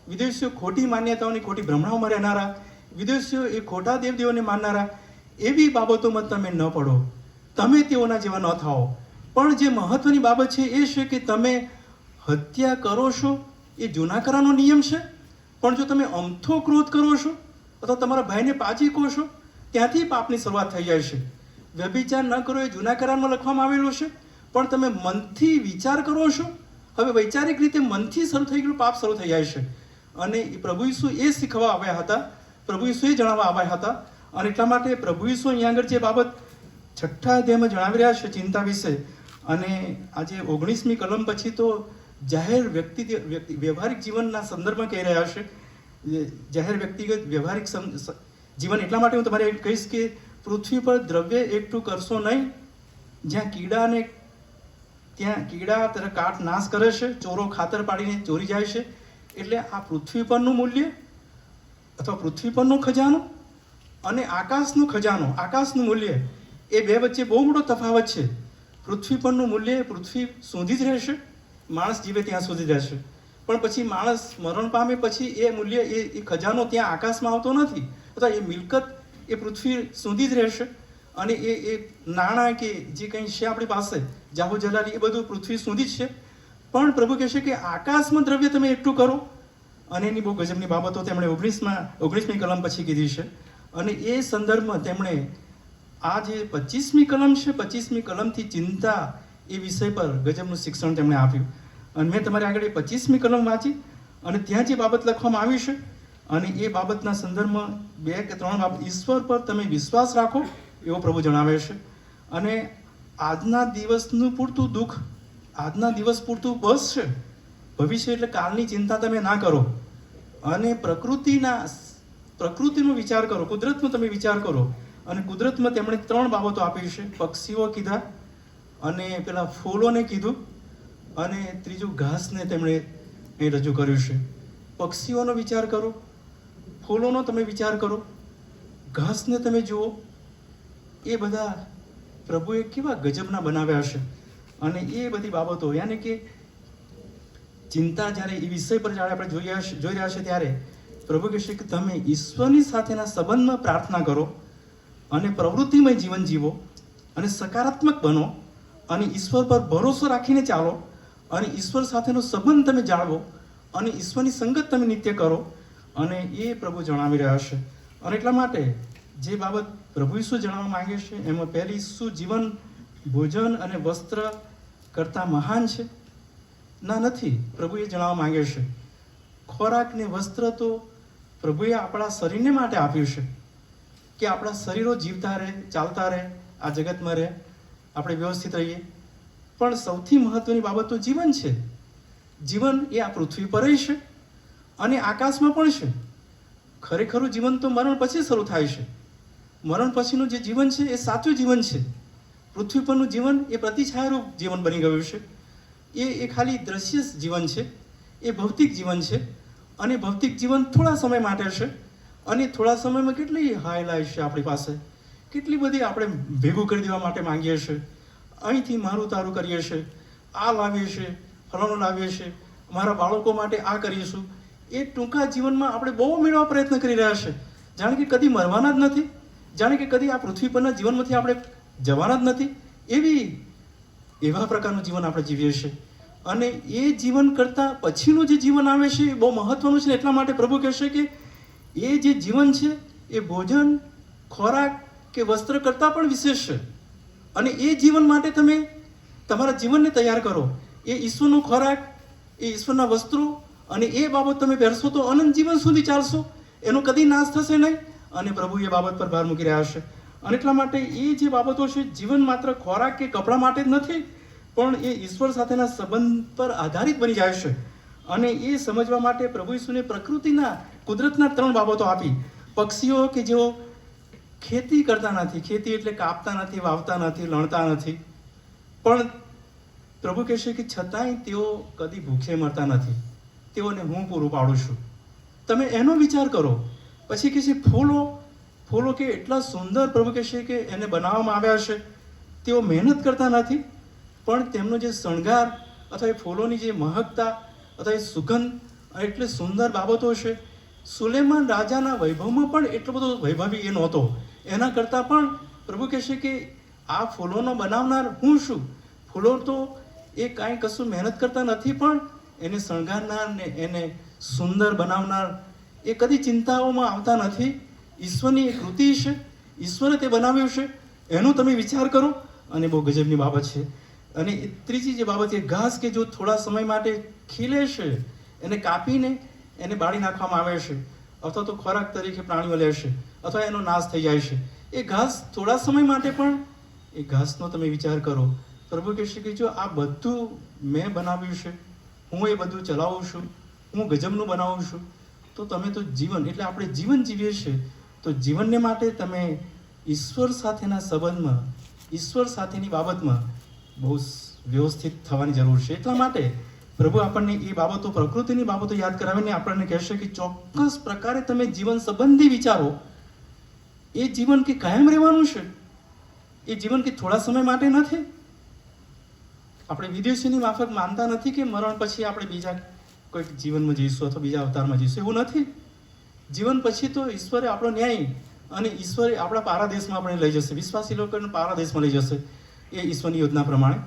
વિદેશીઓ ખોટી માન્યતાઓની, ખોટી ભ્રમણાઓમાં રહેનારા, વિદેશીઓ એ ખોટા દેવદેવોને માનનારા, એવી બાબતોમાં તમે ન પડો. તમે તેઓના જેવા ન થાઓ. પણ જે મહત્વની બાબત છે એ છે કે તમે હત્યા કરો છો એ જૂના કરારનો નિયમ છે, પણ જો તમે અમથો ક્રોધ કરો છો અથવા તમારા ભાઈને પાછી કહો છો, ત્યાંથી પાપની શરૂઆત થઈ જાય છે. વ્યભિચાર ન કરો એ જૂના કરારમાં લખવામાં આવેલું છે, પણ તમે મનથી વિચાર કરો છો, હવે વૈચારિક રીતે મનથી શરૂ થઈ ગયેલું પાપ શરૂ થઈ જાય છે. અને પ્રભુ ઈસુ એ શીખવા આવ્યા હતા, પ્રભુ ઈસુ એ જણાવવા આવ્યા હતા. અને એટલા માટે પ્રભુ ઈસુ અહીંયા આગળ જે બાબત 6 અધ્યાયમાં જણાવી રહ્યા છે ચિંતા વિશે, અને આજે 19મી કલમ પછી તો જાહેર વ્યવહારિક જીવનના સંદર્ભમાં કહી રહ્યા છે. જાહેર વ્યક્તિગત વ્યવહારિક જીવન. એટલા માટે હું તમારે કહીશ કે પૃથ્વી પર દ્રવ્ય એકઠું કરશો નહીં જ્યાં કીડા તરફ કાટ નાશ કરે છે, ચોરો ખાતર પાડીને ચોરી જાય છે. એટલે આ પૃથ્વી પરનું મૂલ્ય અથવા પૃથ્વી પરનો ખજાનો અને આકાશનો ખજાનો, આકાશનું મૂલ્ય, એ બે વચ્ચે બહુ મોટો તફાવત છે. પૃથ્વી પરનું મૂલ્ય પૃથ્વી સુધી જ રહેશે, માણસ જીવે ત્યાં સુધી જ રહેશે. પણ પછી માણસ મરણ પામે પછી એ મૂલ્ય, એ ખજાનો ત્યાં આકાશમાં આવતો નથી, અથવા એ મિલકત એ પૃથ્વી સુધી જ રહેશે. અને એ નાણાં કે જે કંઈ છે આપણી પાસે, જાહો જલાલી, એ બધું પૃથ્વી સુધી જ છે. પણ પ્રભુ કહેશે કે આકાશમાં દ્રવ્ય તમે એકઠું કરો. અને એની બહુ ગજબની બાબતો તેમણે 19મી કલમ પછી કીધી છે. અને એ સંદર્ભમાં તેમણે આ જે 25મી કલમ છે, 25મી કલમથી ચિંતા એ વિષય પર ગજબનું શિક્ષણ તેમણે આપ્યું. અને મેં તમારી આગળ એ 25મી કલમ વાંચી, અને ત્યાં જે બાબત લખવામાં આવી છે, અને એ બાબતના સંદર્ભમાં 2 કે 3 બાબત. ઈશ્વર પર તમે વિશ્વાસ રાખો એવો પ્રભુ જણાવે છે. અને આજના દિવસનું પૂરતું દુઃખ, આજના દિવસ પૂરતું બસ છે. ભવિષ્ય એટલે કાલની ચિંતા તમે ના કરો. અને પ્રકૃતિનો વિચાર કરો, કુદરતનો તમે વિચાર કરો. અને કુદરતમાં તેમણે 3 બાબતો આપી છે. પક્ષીઓ કીધા, અને પેલા ફૂલોને કીધું, અને ત્રીજું ઘાસને તેમણે એ રજૂ કર્યું છે. પક્ષીઓનો વિચાર કરો, ફૂલોનો તમે વિચાર કરો, ઘાસને તમે જુઓ. એ બધા પ્રભુએ કેવા ગજબના બનાવ્યા છે. અને એ બધી બાબતો યાની કે ચિંતા જ્યારે એ વિષય પર જ્યારે આપણે જોઈ રહ્યા છે ત્યારે પ્રભુ કહેશે કે તમે ઈશ્વરની સાથેના સંબંધમાં પ્રાર્થના કરો અને પ્રવૃત્તિમય જીવન જીવો અને સકારાત્મક બનો અને ઈશ્વર પર ભરોસો રાખીને ચાલો અને ઈશ્વર સાથેનો સંબંધ તમે જાળવો અને ઈશ્વરની સંગત તમે નિત્ય કરો. અને એ પ્રભુ જણાવી રહ્યા છે. અને એટલા માટે જે બાબત પ્રભુ ઈસુ જણાવવા માંગે છે એમાં પહેલી શું જીવન ભોજન અને વસ્ત્ર કરતાં મહાન છે? ના, નથી. પ્રભુ એ જણાવવા માંગે છે ખોરાક ને વસ્ત્ર તો પ્રભુએ આપણા શરીરને માટે આપ્યું છે કે આપણા શરીરો જીવતા રહે, ચાલતા રહે, આ જગતમાં રહે, આપણે વ્યવસ્થિત રહીએ. પણ સૌથી મહત્વની બાબત તો જીવન છે. જીવન એ આ પૃથ્વી પર છે અને આકાશમાં પણ છે. ખરેખરું જીવન તો મરણ પછી શરૂ થાય છે. મરણ પછીનું જે જીવન છે એ સાચું જીવન છે. પૃથ્વી પરનું જીવન એ પ્રતિછાયારૂપ જીવન બની ગયું છે. એ ખાલી દ્રશ્ય જીવન છે, એ ભૌતિક જીવન છે. અને ભૌતિક જીવન થોડા સમય માટે છે અને થોડા સમયમાં કેટલી હાઈલાઇટ છે આપણી પાસે, કેટલી બધી આપણે ભેગું કરી દેવા માટે માંગીએ છીએ. અહીંથી મારું તારું કરીએ છીએ, આ લાવીએ છીએ, ફલાણું લાવીએ છીએ, મારા બાળકો માટે આ કરીશું. એ ટૂંકા જીવનમાં આપણે બહુ મેળવવા પ્રયત્ન કરી રહ્યા છે, જાણે કે કદી મરવાના જ નથી, જાણે કે કદી આ પૃથ્વી પરના જીવનમાંથી આપણે જવાના જ નથી. એવા પ્રકારનું જીવન આપણે જીવીએ છીએ. અને એ જીવન કરતાં પછીનું જે જીવન આવે છે એ બહુ મહત્વનું છે. એટલા માટે પ્રભુ કહેશે કે એ જે જીવન છે એ ભોજન, ખોરાક કે વસ્ત્ર કરતાં પણ વિશેષ છે. અને એ જીવન માટે તમે તમારા જીવનને તૈયાર કરો. એ ઈશ્વરનો ખોરાક, એ ઈશ્વરના વસ્ત્રો અને એ બાબત તમે પહેરશો તો અનંત જીવન સુધી ચાલશો, એનો કદી નાશ થશે નહીં. અને પ્રભુ એ બાબત પર ભાર મૂકી રહ્યા છે. અને એટલા માટે એ જે બાબતો છે, જીવન માત્ર ખોરાક કે કપડાં માટે જ નથી, પણ એ ઈશ્વર સાથેના સંબંધ પર આધારિત બની જાય છે. અને એ સમજવા માટે પ્રભુ ઈસુને પ્રકૃતિના, કુદરતના 3 બાબતો આપી. પક્ષીઓ કે જેઓ ખેતી કરતા નથી, ખેતી એટલે કાપતા નથી, વાવતા નથી, લણતા નથી, પણ પ્રભુ કહેશે કે છતાંય તેઓ કદી ભૂખે મરતા નથી, તેઓને હું પૂરું પાડું છું. તમે એનો વિચાર કરો. પછી કહેશે ફૂલો કે એટલા સુંદર પ્રભુ કહેશે કે એને બનાવવામાં આવ્યા છે, તેઓ મહેનત કરતા નથી, પણ તેમનો જે શણગાર અથવા એ ફૂલોની જે મહકતા અથવા એ સુગંધ એટલે સુંદર બાબતો છે. સુલેમાન રાજાના વૈભવમાં પણ એટલો બધો વૈભવી એ નહોતો. એના કરતાં પણ પ્રભુ કહેશે કે આ ફૂલોનો બનાવનાર હું છું. ફૂલો તો એ કાંઈ કશું મહેનત કરતા નથી, પણ એને શણગારનાર ને એને સુંદર બનાવનાર એ કદી ચિંતાઓમાં આવતા નથી. ઈશ્વરની એ કૃતિ છે, ઈશ્વરે તે બનાવ્યું છે, એનો તમે વિચાર કરો. અને બહુ ગજબની બાબત છે. અને ત્રીજી જે બાબત એ ઘાસ કે જો થોડા સમય માટે ખીલે છે, એને કાપીને એને બાળી નાખવામાં આવે છે, અથવા તો ખોરાક તરીકે પ્રાણીઓ લે છે, અથવા એનો નાશ થઈ જાય છે. એ ઘાસ થોડા સમય માટે પણ એ ઘાસનો તમે વિચાર કરો. પ્રભુ કહેશે કે જો આ બધું મેં બનાવ્યું છે, હું એ બધું ચલાવું છું, હું ગજબનું બનાવું છું, તો તમે તો જીવન એટલે આપણે જીવન જીવીએ છીએ, તો જીવનને માટે તમે ઈશ્વર સાથેના સંબંધમાં, ઈશ્વર સાથેની બાબતમાં બહુ વ્યવસ્થિત થવાની જરૂર છે. એટલા માટે પ્રભુ આપણને એ બાબતો, પ્રકૃતિની બાબતો યાદ કરાવીને આપણને કહેશે કે ચોક્કસ પ્રકારે તમે જીવન સંબંધી વિચારો. એ જીવન કે કાયમ રહેવાનું છે, એ જીવન કે થોડા સમય માટે નથી. આપણે વિદેશીની માફક માનતા નથી કે મરણ પછી આપણે બીજા કોઈક જીવનમાં જઈશું અથવા બીજા અવતારમાં જઈશું, એવું નથી. જીવન પછી તો ઈશ્વરે આપણો ન્યાય અને ઈશ્વરે આપણા પારાદેશમાં આપણે લઈ જશે, વિશ્વાસી લોકોને પારાદેશમાં લઈ જશે એ ઈશ્વરની યોજના પ્રમાણે,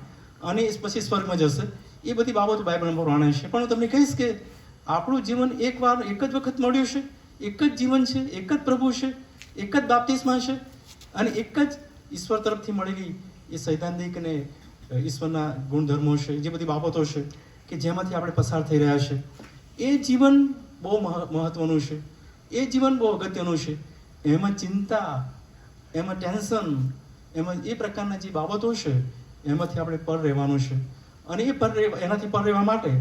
અને પછી સ્વર્ગમાં જશે. એ બધી બાબતો બાઇબલમાં પ્રમાણે છે. પણ હું તમને કહીશ કે આપણું જીવન એક જ વખત મળ્યું છે, એક જ જીવન છે, એક જ પ્રભુ છે, એક જ બાપ્તિસ્મા છે, અને એક જ ઈશ્વર તરફથી મળેલી એ સૈદ્ધાંતિક અને ઈશ્વરના ગુણધર્મો છે, જે બધી બાબતો છે કે જેમાંથી આપણે પસાર થઈ રહ્યા છે. એ જીવન બહુ મહત્વનું છે, એ જીવન બહુ અગત્યનું છે. એમાં ચિંતા, એમાં ટેન્શન, એમાં એ પ્રકારના જે બાબતો છે એમાંથી આપણે પર રહેવાનું છે. અને એનાથી પર રહેવા માટે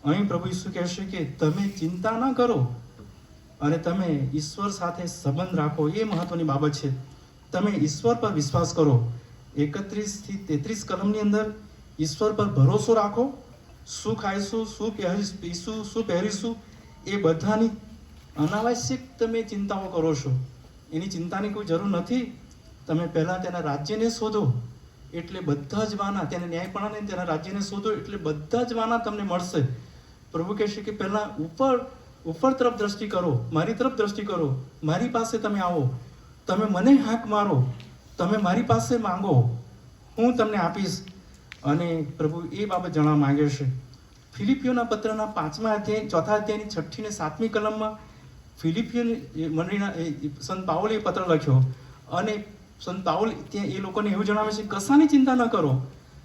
અહીં પ્રભુ ઈસુ કહેશે કે તમે ચિંતા ન કરો અને તમે ઈશ્વર સાથે સંબંધ રાખો. એ મહત્વની બાબત છે. તમે ઈશ્વર પર વિશ્વાસ કરો. 31 થી 33 કલમની અંદર ઈશ્વર પર ભરોસો રાખો. શું ખાઈશું, શું પીશું, શું પહેરીશું, એ બધાની અનાવશ્યક તમે ચિંતાઓ કરો છો. એની ચિંતાની કોઈ જરૂર નથી. તમે પહેલાં તેના રાજ્યને શોધો એટલે બધા જ વાના, તેના ન્યાયપણાને તેના રાજ્યને શોધો એટલે બધા જ વાના તમને મળશે. પ્રભુ કહેશે કે પહેલાં ઉપર તરફ દ્રષ્ટિ કરો, મારી તરફ દ્રષ્ટિ કરો, મારી પાસે તમે આવો, તમે મને હાંક મારો, તમે મારી પાસે માંગો, હું તમને આપીશ. અને પ્રભુ એ બાબત જણાવવા માંગે છે. ફિલિપિયોના પત્રના 5મા અધ્યાય 4થા અધ્યાયની 6ઠ્ઠી ને 7મી કલમમાં ફિલિપિયન મંડળીના સંત પાઉલે પત્ર લખ્યો અને સંત પાઉલ ત્યાં એ લોકોને એવું જણાવે છે કશાની ચિંતા ન કરો,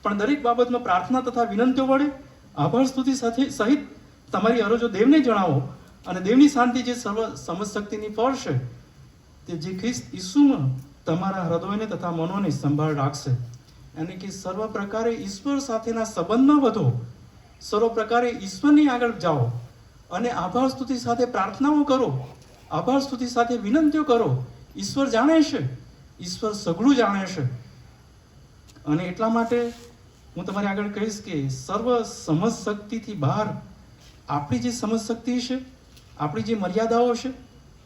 પણ દરેક બાબતમાં પ્રાર્થના તથા વિનંતીઓ વડે આભાર સ્તુતિ સાથે સહિત તમારી અરજો દેવને જણાવો, અને દેવની શાંતિ જે સર્વ સમજશક્તિની ફળ છે તે જે ખ્રિસ્ત ઈસુમાં તમારા હૃદયોને તથા મનોને સંભાળ રાખશે. અને કે સર્વ પ્રકારે ઈશ્વર સાથેના સંબંધમાં વધો, સર્વ પ્રકારે ઈશ્વરની આગળ જાઓ અને આભાર સ્તુતિ સાથે પ્રાર્થનાઓ કરો, આભાર સ્તુતિ સાથે વિનંતીઓ કરો. ઈશ્વર જાણે છે, ઈશ્વર સઘળું જાણે છે. અને એટલા માટે હું તમારી આગળ કહીશ કે સર્વ સમજ શક્તિથી બહાર આપણી જે સમજ શક્તિ છે, આપણી જે મર્યાદાઓ છે,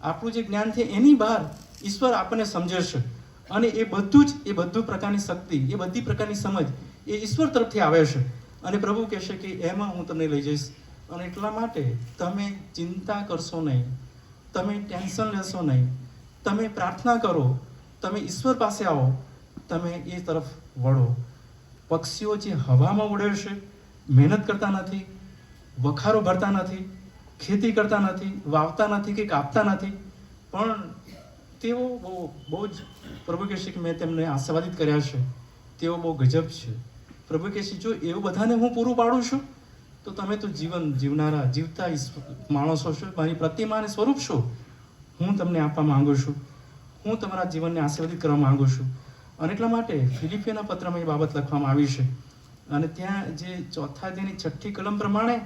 આપણું જે જ્ઞાન છે એની બહાર ઈશ્વર આપણને સમજે છે. અને એ બધું પ્રકારની શક્તિ, એ બધી પ્રકારની સમજ એ ઈશ્વર તરફથી આવે છે. અને પ્રભુ કહેશે કે એમાં હું તમને લઈ જઈશ. અને એટલા માટે તમે ચિંતા કરશો નહીં, તમે ટેન્શન લેશો નહીં, તમે પ્રાર્થના કરો, તમે ઈશ્વર પાસે આવો, તમે એ તરફ વળો. પક્ષીઓ જે હવામાં ઉડે છે, મહેનત કરતા નથી, વખારો ભરતા નથી, ખેતી કરતા નથી, વાવતા નથી કે કાપતા નથી, પણ તેઓ બહુ જ પ્રભુ કહેશે કે મેં તેમને આશીર્વાદિત કર્યા છે, તેઓ બહુ ગજબ છે. પ્રભુ કહેશે જો એવું બધાને હું પૂરું પાડું છું તો તમે તો જીવનારા જીવતા માણસો છો, મારી પ્રતિમા અને સ્વરૂપ છો. હું તમને આપવા માંગુ છું, હું તમારા જીવનને આશીર્વાદિત કરવા માંગુ છું. અને એટલા માટે ફિલિપિયોના પત્રમાં એ બાબત લખવામાં આવી છે. અને ત્યાં જે 4થા અધ્યાયની 6ઠ્ઠી કલમ પ્રમાણે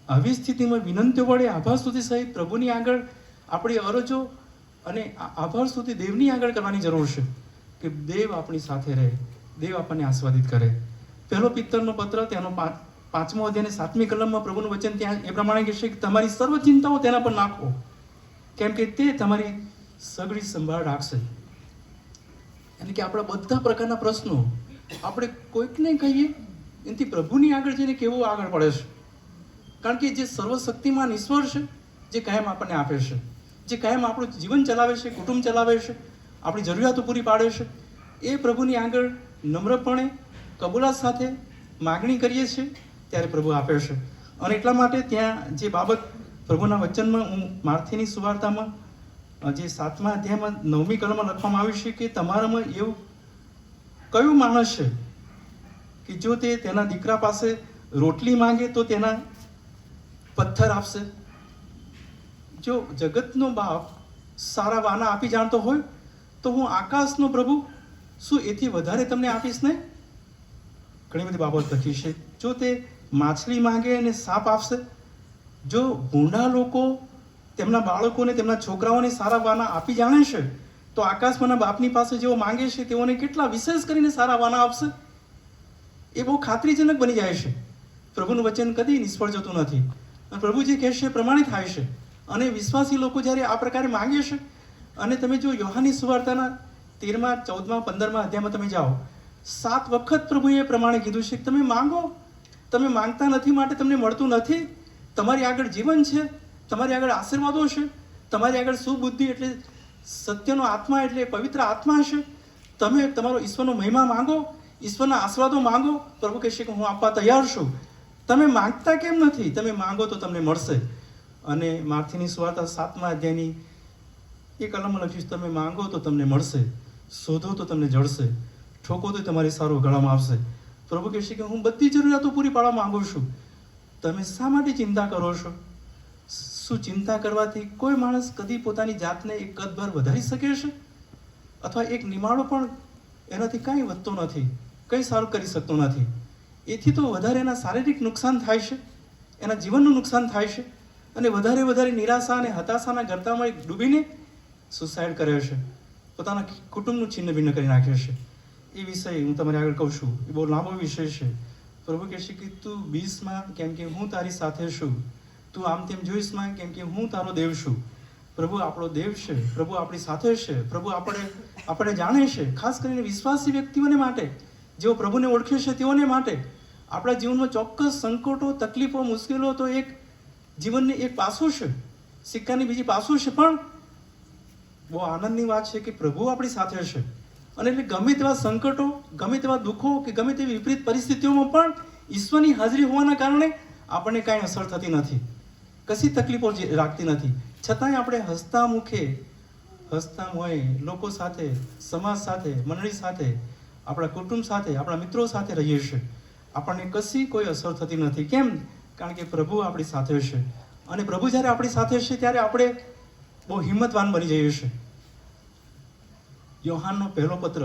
આવી સ્થિતિમાં વિનંતીઓ વડે આભાર સ્તુતિ સહિત પ્રભુની આગળ આપણી અરજો અને આભાર સ્તુતિ દેવની આગળ કરવાની જરૂર છે કે દેવ આપણી સાથે રહે, દેવ આપણને આશીર્વાદિત કરે. પહેલો પિત્તરનો પત્ર તેનો 5મો અધ્યાય 7મી કલમમાં પ્રભુનું વચન ત્યાં એ પ્રમાણે કહેશે કે તમારી સર્વ ચિંતાઓ તેના પર નાખો, કેમ કે તે તમારી સઘળી સંભાળ રાખશે. એટલે કે આપણા બધા પ્રકારના પ્રશ્નો આપણે કોઈકને કહીએ એનાથી પ્રભુની આગળ જઈને કેવું આગળ પડે છે. કારણ કે જે સર્વશક્તિમાન ઈશ્વર છે, જે કાયમ આપણને આપે છે, જે કાયમ આપણું જીવન ચલાવે છે, કુટુંબ ચલાવે છે, આપણી જરૂરિયાતો પૂરી પાડે છે, એ પ્રભુની આગળ નમ્રપણે કબૂલાત સાથે માગણી કરીએ છીએ ત્યારે પ્રભુ આપે છે. અને એટલા માટે ત્યાં જે બાબત પ્રભુના વચનમાં હું માર્થીની સુવાર્તામાં જે 7મા અધ્યાયમાં 9મી કલમમાં લખવામાં આવ્યું છે કે તમારામાં એવું કયું માણસ છે કે જો તે તેના દીકરા પાસે રોટલી માંગે તો તેના પથ્થર આપશે? જો જગતનો બાપ સારા વાના આપી જાણતો હોય તો હું આકાશનો પ્રભુ શું એથી વધારે તમને આપીશ ને? ઘણી બધી બાબત લખી છે. જો તે માછલી માંગે અને સાપ આપશે? જો ભૂંડા લોકો તેમના બાળકોને, તેમના છોકરાઓને સારા વાના આપી જાણે છે તો આકાશમાંના બાપની પાસે જેઓ માંગે છે તેઓને કેટલા વિશેષ કરીને સારા વાના આપશે? એ બહુ ખાતરીજનક બની જાય છે. પ્રભુનું વચન કદી નિષ્ફળ જતું નથી. અને પ્રભુ જે કહેશે એ પ્રમાણિત થાય છે. અને વિશ્વાસી લોકો જ્યારે આ પ્રકારે માંગે છે, અને તમે જો યોહાનની સુવાર્તાના 13મા, 14મા, 15મા અધ્યાયમાં તમે જાઓ, 7 વખત પ્રભુએ એ પ્રમાણે કીધું છે કે તમે માંગો, તમે માંગતા નથી માટે તમને મળતું નથી. તમારી આગળ જીવન છે, તમારી આગળ આશીર્વાદો છે, તમારી આગળ સુબુદ્ધિ એટલે સત્યનો આત્મા એટલે પવિત્ર આત્મા છે. તમે તમારો ઈશ્વરનો મહિમા માંગો, ઈશ્વરના આશીર્વાદો માંગો. પ્રભુ કહેશે કે હું આપવા તૈયાર છું. તમે માંગતા કેમ નથી? તમે માંગો તો તમને મળશે. અને માર્થીની સુવાર્તા 7મા અધ્યાયની એ કલમમાં લખ્યું છે તમે માંગો તો તમને મળશે, શોધો તો તમને જળશે, ઠોકો તો તમારી સારું ગળામાં આવશે. પ્રભુ કહેશે કે હું બધી જરૂરિયાતો પૂરી પાડવા માંગુ છું. તમે શા માટે ચિંતા કરો છો? શું ચિંતા કરવાથી કોઈ માણસ કદી પોતાની જાતને એક કદભર વધારી શકે છે? અથવા એક નિમાણો પણ એનાથી કાંઈ વધતો નથી, કંઈ સારું કરી શકતો નથી. એથી તો વધારે એના શારીરિક નુકસાન થાય છે, એના જીવનનું નુકસાન થાય છે. અને વધારે નિરાશા અને હતાશાના ગર્તામાં ડૂબીને સુસાઇડ કરે છે, પોતાના કુટુંબનું છિન્ન ભિન્ન કરી નાખે છે. એ વિષય હું તમારી આગળ કહું છું, એ બહુ લાંબો વિષય છે. પ્રભુ કહેશે કે તું બીસમાં કેમ કે હું તારી સાથે છું, તું આમ તેમ જોઈશમાં કેમ કે હું તારો દેવ છું. પ્રભુ આપણો દેવ છે, પ્રભુ આપણી સાથે છે, પ્રભુ આપણે જાણે છે. ખાસ કરીને વિશ્વાસી વ્યક્તિઓને માટે જેઓ પ્રભુને ઓળખે છે તેઓને માટે આપણા જીવનમાં ચોક્કસ સંકટો, તકલીફો, મુશ્કેલો તો એક જીવનની એક પાસું છે, સિક્કાની બીજી પાસું છે. પણ બહુ આનંદની વાત છે કે પ્રભુ આપણી સાથે છે. અને એટલે ગમે તેવા સંકટો, ગમે તેવા દુઃખો કે ગમે તેવી વિપરીત પરિસ્થિતિઓમાં પણ ઈશ્વરની હાજરી હોવાના કારણે આપણને કાંઈ અસર થતી નથી, કશી તકલીફો રાખતી નથી. છતાંય આપણે હસતા મુખે, હસતા મોએ લોકો સાથે, સમાજ સાથે, મંડળી સાથે, આપણા કુટુંબ સાથે, આપણા મિત્રો સાથે રહીએ છીએ. આપણને કશી કોઈ અસર થતી નથી. કેમ? કારણ કે પ્રભુ આપણી સાથે છે. અને પ્રભુ જ્યારે આપણી સાથે છે ત્યારે આપણે બહુ હિંમતવાન બની જઈએ છીએ. યોહાનનો પહેલો પત્ર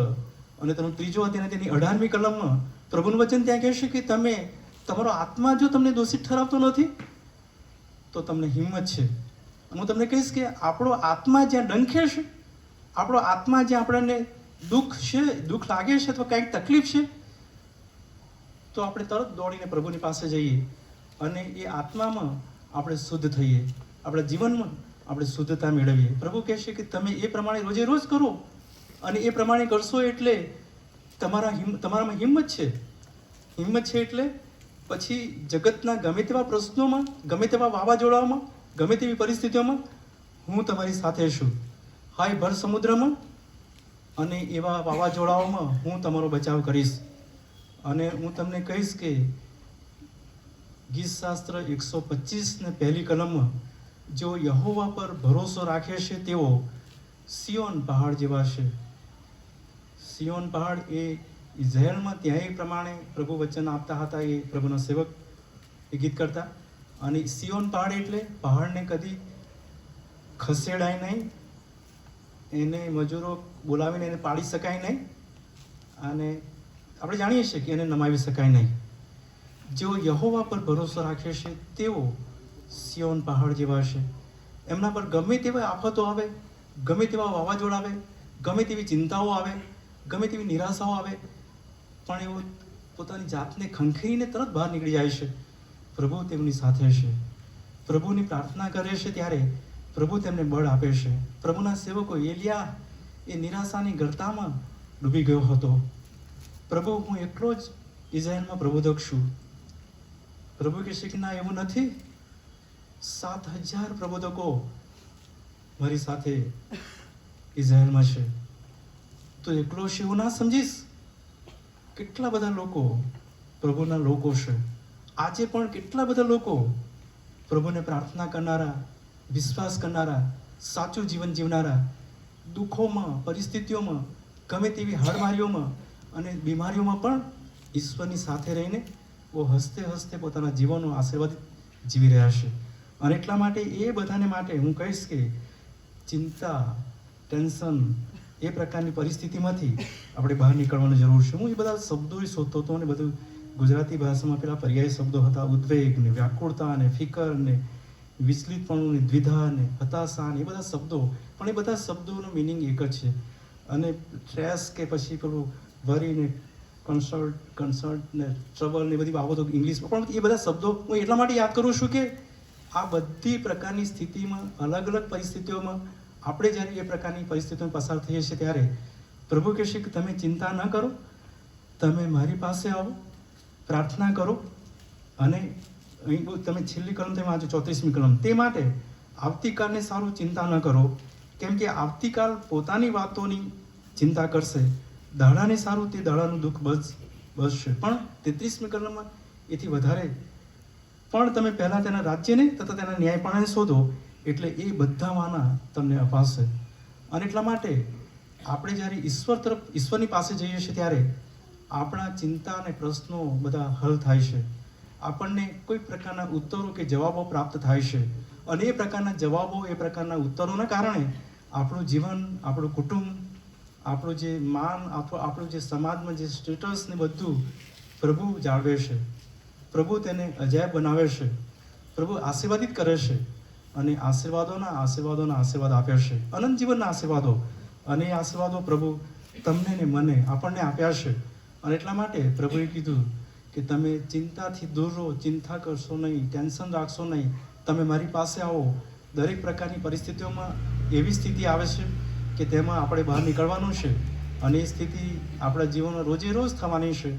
અને તેનો 3 અધ્યાય તેની 18મી કલમમાં પ્રભુનું વચન ત્યાં કહેશે કે તમે, તમારો આત્મા જો તમને દોષિત ઠરાવતો નથી તો તમને હિંમત છે. હું તમને કહીશ કે આપણો આત્મા જ્યાં ડંખે છે, આપણો આત્મા જ્યાં આપણને દુઃખ છે, દુઃખ લાગે છે અથવા કંઈક તકલીફ છે, તો આપણે તરત દોડીને પ્રભુની પાસે જઈએ અને એ આત્મામાં આપણે શુદ્ધ થઈએ, આપણા જીવનમાં આપણે શુદ્ધતા મેળવીએ. પ્રભુ કહેશે કે તમે એ પ્રમાણે રોજે રોજ કરો અને એ પ્રમાણે કરશો એટલે તમારામાં હિંમત છે. હિંમત છે એટલે પછી જગતના ગમે તેવા પ્રશ્નોમાં, ગમે તેવા વાવાઝોડાઓમાં, ગમે તેવી પરિસ્થિતિઓમાં હું તમારી સાથે છું. હાય ભર સમુદ્રમાં અને એવા વાવાઝોડાઓમાં હું તમારો બચાવ કરીશ. અને હું તમને કહીશ કે ગીતશાસ્ત્ર 125 ને પહેલી કલમમાં જો યહોવા પર ભરોસો રાખે છે તેઓ સિયોન પહાડ જેવા છે. સિયોન પહાડ એ ઇઝરાયલમાં ત્યાં એ પ્રમાણે પ્રભુ વચન આપતા હતા, એ પ્રભુના સેવક એ ગીત કરતા. અને સિયોન પહાડ એટલે પહાડને કદી ખસેડાય નહીં, એને મજૂરો બોલાવીને એને પાડી શકાય નહીં, અને આપણે જાણીએ છીએ કે એને નમાવી શકાય નહીં. જેઓ યહોવા પર ભરોસો રાખે છે તેઓ સિયોન પહાડ જેવા છે. એમના પર ગમે તેવા આફતો આવે, ગમે તેવા વાવાઝોડા આવે, ગમે તેવી ચિંતાઓ આવે, ગમે તેવી નિરાશાઓ આવે, પણ એઓ પોતાની જાતને ખંખેરીને તરત બહાર નીકળી જાય છે. પ્રભુ તેમની સાથે છે. પ્રભુની પ્રાર્થના કરે છે ત્યારે પ્રભુ તેમને બળ આપે છે. પ્રભુના સેવકો એલિયા એ નિરાશાની ગર્તામાં ડૂબી ગયો હતો. પ્રભુ હું એકલો જ ઇઝરાયલમાં પ્રબોધક છું. પ્રભુ કહે છે કે ના, એવું નથી. 7,000 પ્રબોધકો મારી સાથે ઇઝરાયલમાં છે. તો એકલો છે એવું ના સમજીશ. કેટલા બધા લોકો પ્રભુના લોકો છે. આજે પણ કેટલા બધા લોકો પ્રભુને પ્રાર્થના કરનારા, વિશ્વાસ કરનારા, સાચું જીવન જીવનારા, દુઃખોમાં, પરિસ્થિતિઓમાં, ગમે તેવી હાડમારીઓમાં અને બીમારીઓમાં પણ ઈશ્વરની સાથે રહીને બહુ હસતે હસતે પોતાના જીવનનો આશીર્વાદ જીવી રહ્યા છે. અને એટલા માટે એ બધાને માટે હું કહીશ કે ચિંતા, ટેન્શન એ પ્રકારની પરિસ્થિતિમાંથી આપણે બહાર નીકળવાની જરૂર છે. હું એ બધા શબ્દો શોધતો હતો અને બધું ગુજરાતી ભાષામાં પેલા પર્યાય શબ્દો હતા, ઉદ્વેગ ને વ્યાકુળતા ને ફિકર ને વિચલિતપણું ને દ્વિધા ને હતાશા ને એ બધા શબ્દો, પણ એ બધા શબ્દોનો મિનિંગ એક જ છે. અને સ્ટ્રેસ કે પછી પેલું વરી ને કન્સર્ટ ને ટ્રબલ ને બધી બાબતો ઇંગ્લિશમાં, પણ એ બધા શબ્દો હું એટલા માટે યાદ કરું છું કે આ બધી પ્રકારની સ્થિતિમાં, અલગ અલગ પરિસ્થિતિઓમાં આપણે જ્યારે એ પ્રકારની પરિસ્થિતિઓમાં પસાર થઈએ છીએ ત્યારે પ્રભુ કહેશે કે તમે ચિંતા ન કરો, તમે મારી પાસે આવો, પ્રાર્થના કરો. અને અહીં તમે છેલ્લી કલમ તમે વાંચો 34મી કલમ. તે માટે આવતીકાલને સારું ચિંતા ન કરો, કેમ કે આવતીકાલ પોતાની વાતોની ચિંતા કરશે. દાડાને સારું તે દાડાનું દુઃખ બસશે. પણ 33મી કલમમાં એથી વધારે, પણ તમે પહેલાં તેના રાજ્યને તથા તેના ન્યાયપણાને શોધો એટલે એ બધામાંના તમને અપાશે. અને એટલા માટે આપણે જ્યારે ઈશ્વરની પાસે જઈએ છીએ ત્યારે આપણા ચિંતા અને પ્રશ્નો બધા હલ થાય છે. આપણને કોઈ પ્રકારના ઉત્તરો કે જવાબો પ્રાપ્ત થાય છે. અને એ પ્રકારના જવાબો, એ પ્રકારના ઉત્તરોના કારણે આપણું જીવન, આપણું કુટુંબ, આપણું જે માન, આપણું જે સમાજમાં જે સ્ટેટસ ને બધું પ્રભુ જાળવે છે. પ્રભુ તેને અજાયબ બનાવે છે. પ્રભુ આશીર્વાદિત કરે છે અને આશીર્વાદોના આશીર્વાદ આપે છે, અનંત જીવનના આશીર્વાદો. અને એ આશીર્વાદો પ્રભુ તમને ને મને આપણને આપ્યા છે. અને એટલા માટે પ્રભુએ કીધું કે તમે ચિંતાથી દૂર રહો, ચિંતા કરશો નહીં, ટેન્શન રાખશો નહીં, તમે મારી પાસે આવો. દરેક પ્રકારની પરિસ્થિતિઓમાં એવી સ્થિતિ આવે છે કે તેમાં આપણે બહાર નીકળવાનું છે, અને એ સ્થિતિ આપણા જીવનમાં રોજે રોજ થવાની છે.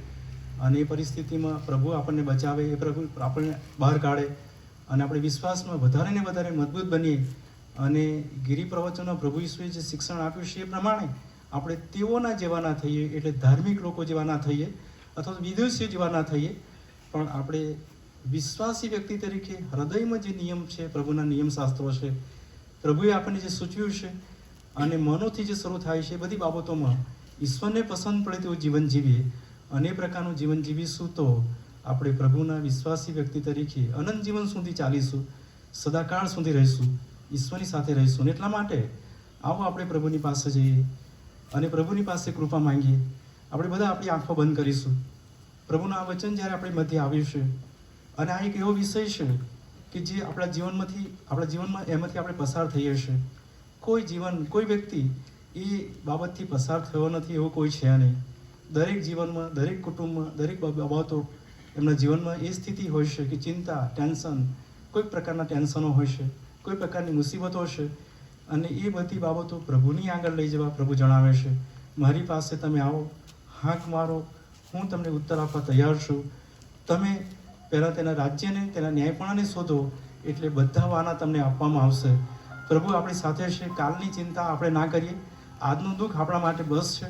અને એ પરિસ્થિતિમાં પ્રભુ આપણને બચાવે, એ પ્રભુ આપણને બહાર કાઢે અને આપણે વિશ્વાસમાં વધારે ને વધારે મજબૂત બનીએ. અને ગિરી પ્રવચનમાં પ્રભુ ઈસુએ જે શિક્ષણ આપ્યું છે એ પ્રમાણે આપણે તેઓના જેવા ના થઈએ, એટલે ધાર્મિક લોકો જેવા ના થઈએ અથવા વિદેશીઓ જેવા ના થઈએ, પણ આપણે વિશ્વાસી વ્યક્તિ તરીકે હૃદયમાં જે નિયમ છે, પ્રભુના નિયમશાસ્ત્રો છે, પ્રભુએ આપણને જે સૂચવ્યું છે અને મનોથી જે શરૂ થાય છે, એ બધી બાબતોમાં ઈશ્વરને પસંદ પડે તેવું જીવન જીવીએ. અને એ પ્રકારનું જીવન જીવીશું તો આપણે પ્રભુના વિશ્વાસી વ્યક્તિ તરીકે અનંત જીવન સુધી ચાલીશું, સદાકાળ સુધી રહીશું, ઈશ્વરની સાથે રહીશું. અને એટલા માટે આવો આપણે પ્રભુની પાસે જઈએ અને પ્રભુની પાસે કૃપા માંગીએ. આપણે બધા આપણી આંખો બંધ કરીશું. પ્રભુના આ વચન જ્યારે આપણી મધ્ય આવ્યું છે અને આ એક એવો વિષય છે કે જે આપણા જીવનમાં એમાંથી આપણે પસાર થઈએ છીએ. કોઈ વ્યક્તિ એ બાબતથી પસાર થયો નથી એવું કોઈ છે નહીં. દરેક જીવનમાં, દરેક કુટુંબમાં, દરેક બાબતો એમના જીવનમાં એ સ્થિતિ હોય છે કે ચિંતા, ટેન્શન, કોઈ પ્રકારના ટેન્શનો હોય છે, કોઈ પ્રકારની મુસીબતો છે. અને એ બધી બાબતો પ્રભુની આગળ લઈ જવા પ્રભુ જણાવે છે, મારી પાસે તમે આવો, હાંક મારો, હું તમને ઉત્તર આપવા તૈયાર છું. તમે પહેલાં તેના રાજ્યને, તેના ન્યાયપણાને શોધો, એટલે બધા વાના તમને આપવામાં આવશે. પ્રભુ આપણી સાથે છે. કાલની ચિંતા આપણે ના કરીએ. આજનું દુઃખ આપણા માટે બસ છે.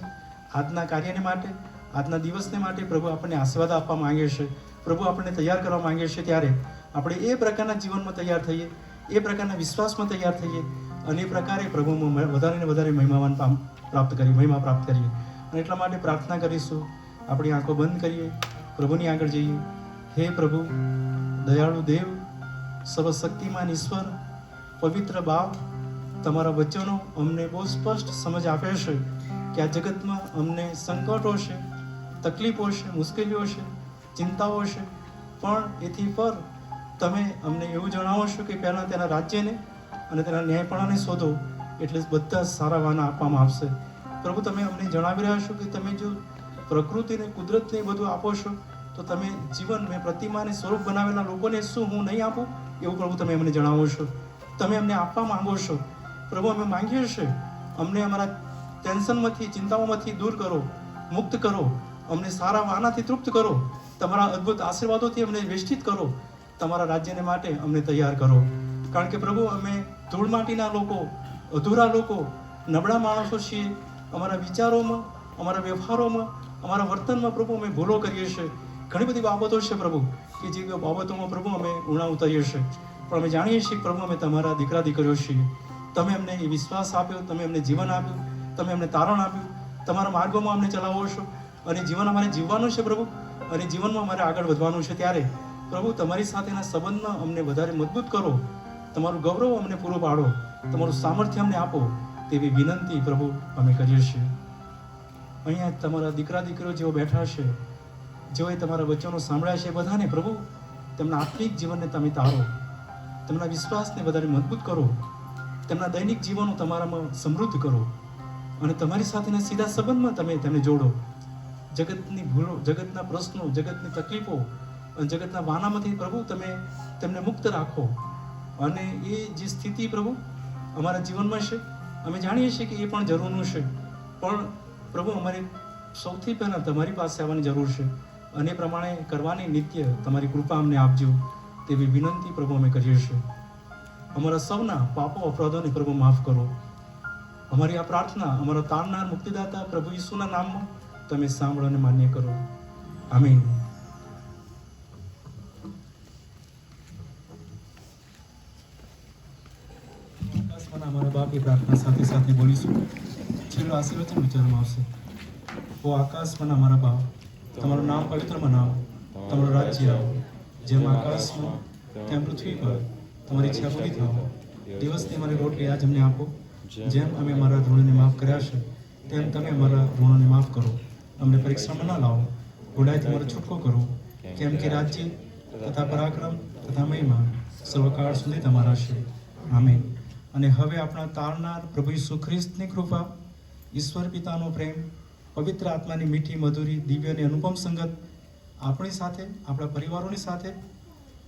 આજના કાર્યને માટે, આજના દિવસને માટે પ્રભુ આપણને આશીર્વાદ આપવા માંગે છે. પ્રભુ આપણને તૈયાર કરવા માંગે છે. ત્યારે આપણે એ પ્રકારના જીવનમાં તૈયાર થઈએ, એ પ્રકારના વિશ્વાસમાં તૈયાર થઈએ અને એ પ્રકારે પ્રભુમાં વધારે ને વધારે મહિમા પ્રાપ્ત કરીએ. અને એટલા માટે પ્રાર્થના કરીશું. આપણી આંખો બંધ કરીએ, પ્રભુની આગળ જઈએ. હે પ્રભુ, દયાળુ દેવ, સર્વશક્તિમાન ઈશ્વર, પવિત્ર બાપ, તમારા વચનો અમને બહુ સ્પષ્ટ સમજ આપે છે કે આ જગતમાં અમને સંકટો છે, તકલીફો છે, મુશ્કેલીઓ છે, ચિંતાઓ છે, પણ એથી પર તમે અમને એવું જણાવો છો કે પહેલાં તેના રાજ્યને અને તેના ન્યાયપણાને શોધો, એટલે બધા સારા વાના આપવામાં આવશે. પ્રભુ, તમે અમને જણાવી રહ્યા છો કે તમે જો પ્રકૃતિને, કુદરતને બધું આપો છો, તો તમે જીવન મેં પ્રતિમાને સ્વરૂપ બનાવેલા લોકોને શું હું નહીં આપું? એવું પ્રભુ તમે અમને જણાવો છો. તમે અમને આપવા માંગો છો. પ્રભુ, અમે માંગીએ છીએ, અમને અમારા ટેન્શનમાંથી, ચિંતાઓમાંથી દૂર કરો, મુક્ત કરો, અમને સારા વાનાથી તૃપ્ત કરો, તમારા અદ્ભુત આશીર્વાદોથી અમને વેષ્ટિત કરો, તમારા રાજ્યને માટે અમને તૈયાર કરો. કારણ કે પ્રભુ, અમે ધૂળ માટીના લોકો, અધૂરા લોકો, નબળા માણસો છીએ. અમારા વિચારોમાં, અમારા વ્યવહારોમાં, અમારા વર્તનમાં પ્રભુ અમે ભૂલો કરીએ છીએ. ઘણી બધી બાબતો છે પ્રભુ કે જે બાબતોમાં પ્રભુ અમે ઉણા ઉતરીએ છીએ. પણ અમે જાણીએ છીએ પ્રભુ, અમે તમારા દીકરા દીકરીઓ છીએ. તમે અમને એ વિશ્વાસ આપ્યો, તમે અમને જીવન આપ્યું, તમે અમને તારણ આપ્યું, તમારા માર્ગોમાં અમને ચલાવો છો અને જીવન અમારે જીવવાનું છે પ્રભુ, અને જીવનમાં અમારે આગળ વધવાનું છે. ત્યારે પ્રભુ, તમારી સાથેના સંબંધમાં અમને વધારે મજબૂત કરો, તમારું ગૌરવ અમને પૂરું પાડો, તમારું સામર્થ્ય અમને આપો, તેવી વિનંતી પ્રભુ અમે કરીએ છીએ. અહીંયા તમારા દીકરા દીકરીઓ જેઓ બેઠા છે, જેઓએ તમારા વચનો સાંભળ્યા છે, બધાને પ્રભુ તેમના આત્મિક જીવનને તમે તારો, તેમના વિશ્વાસને વધારે મજબૂત કરો, તેમના દૈનિક જીવનો તમારામાં સમૃદ્ધ કરો અને તમારી સાથેના સીધા સંબંધમાં તમે તેમને જોડો. જગતની ભૂલો, જગતના પ્રશ્નો, જગતની તકલીફો અને જગતના વાનામાંથી પ્રભુ તમે તેમને મુક્ત રાખો. અને એ જે સ્થિતિ પ્રભુ અમારા જીવનમાં છે, અમે જાણીએ છીએ કે એ પણ જરૂરનું છે, પણ પ્રભુ અમારે સૌથી પહેલાં તમારી પાસે આવવાની જરૂર છે અને એ પ્રમાણે કરવાની નિત્ય તમારી કૃપા અમને આપજો, તેવી વિનંતી પ્રભુ અમે કરીએ છીએ. અમારા સૌના પાપો અપરાધોને પ્રભુ માફ કરો. અમારી આ પ્રાર્થના અમારા તારનાર મુક્તિદાતા પ્રભુ ઈસુના નામમાં તમે સાંભળો અને માન્ય કરો. આમીન. અમારા બાપની પ્રાર્થના સાથે સાથે બોલીશું. છેલ્લો આશીર્વચન વિચારવામાં આવશે. ઓ આકાશમાં અમારા બાપ, તમારું નામ પવિત્ર મનાવો, તમારું રાજ્ય આવો, જેમ આકાશમાં તેમ પૃથ્વી પર તમારી ઈચ્છા પૂરી થાઓ. દિવસની અમારી રોટલી આજ અમને આપો, જેમ અમે અમારા ઋણોને માફ કર્યા છે તેમ તમે અમારા ઋણોને માફ કરો. અમને પરીક્ષામાં ન લાવો, ગોડાઈથી અમારો છૂટકો કરો, કેમ કે રાજ્ય તથા પરાક્રમ તથા મહિમા સર્વકાળ સુધી તમારા છે. આમીન. અને હવે આપણા તારનાર પ્રભુ ઈસુ ખ્રિસ્તની કૃપા, ઈશ્વર પિતાનો પ્રેમ, પવિત્ર આત્માની મીઠી મધુરી, દિવ્ય અને અનુપમ સંગત આપણી સાથે, આપણા પરિવારોની સાથે,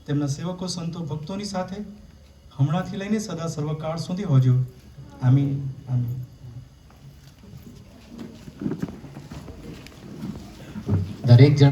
તેમના સેવકો, સંતો, ભક્તોની સાથે હમણાંથી લઈને સદા સર્વકાળ સુધી હોજો. આમીન. આમીન. દરેક જણ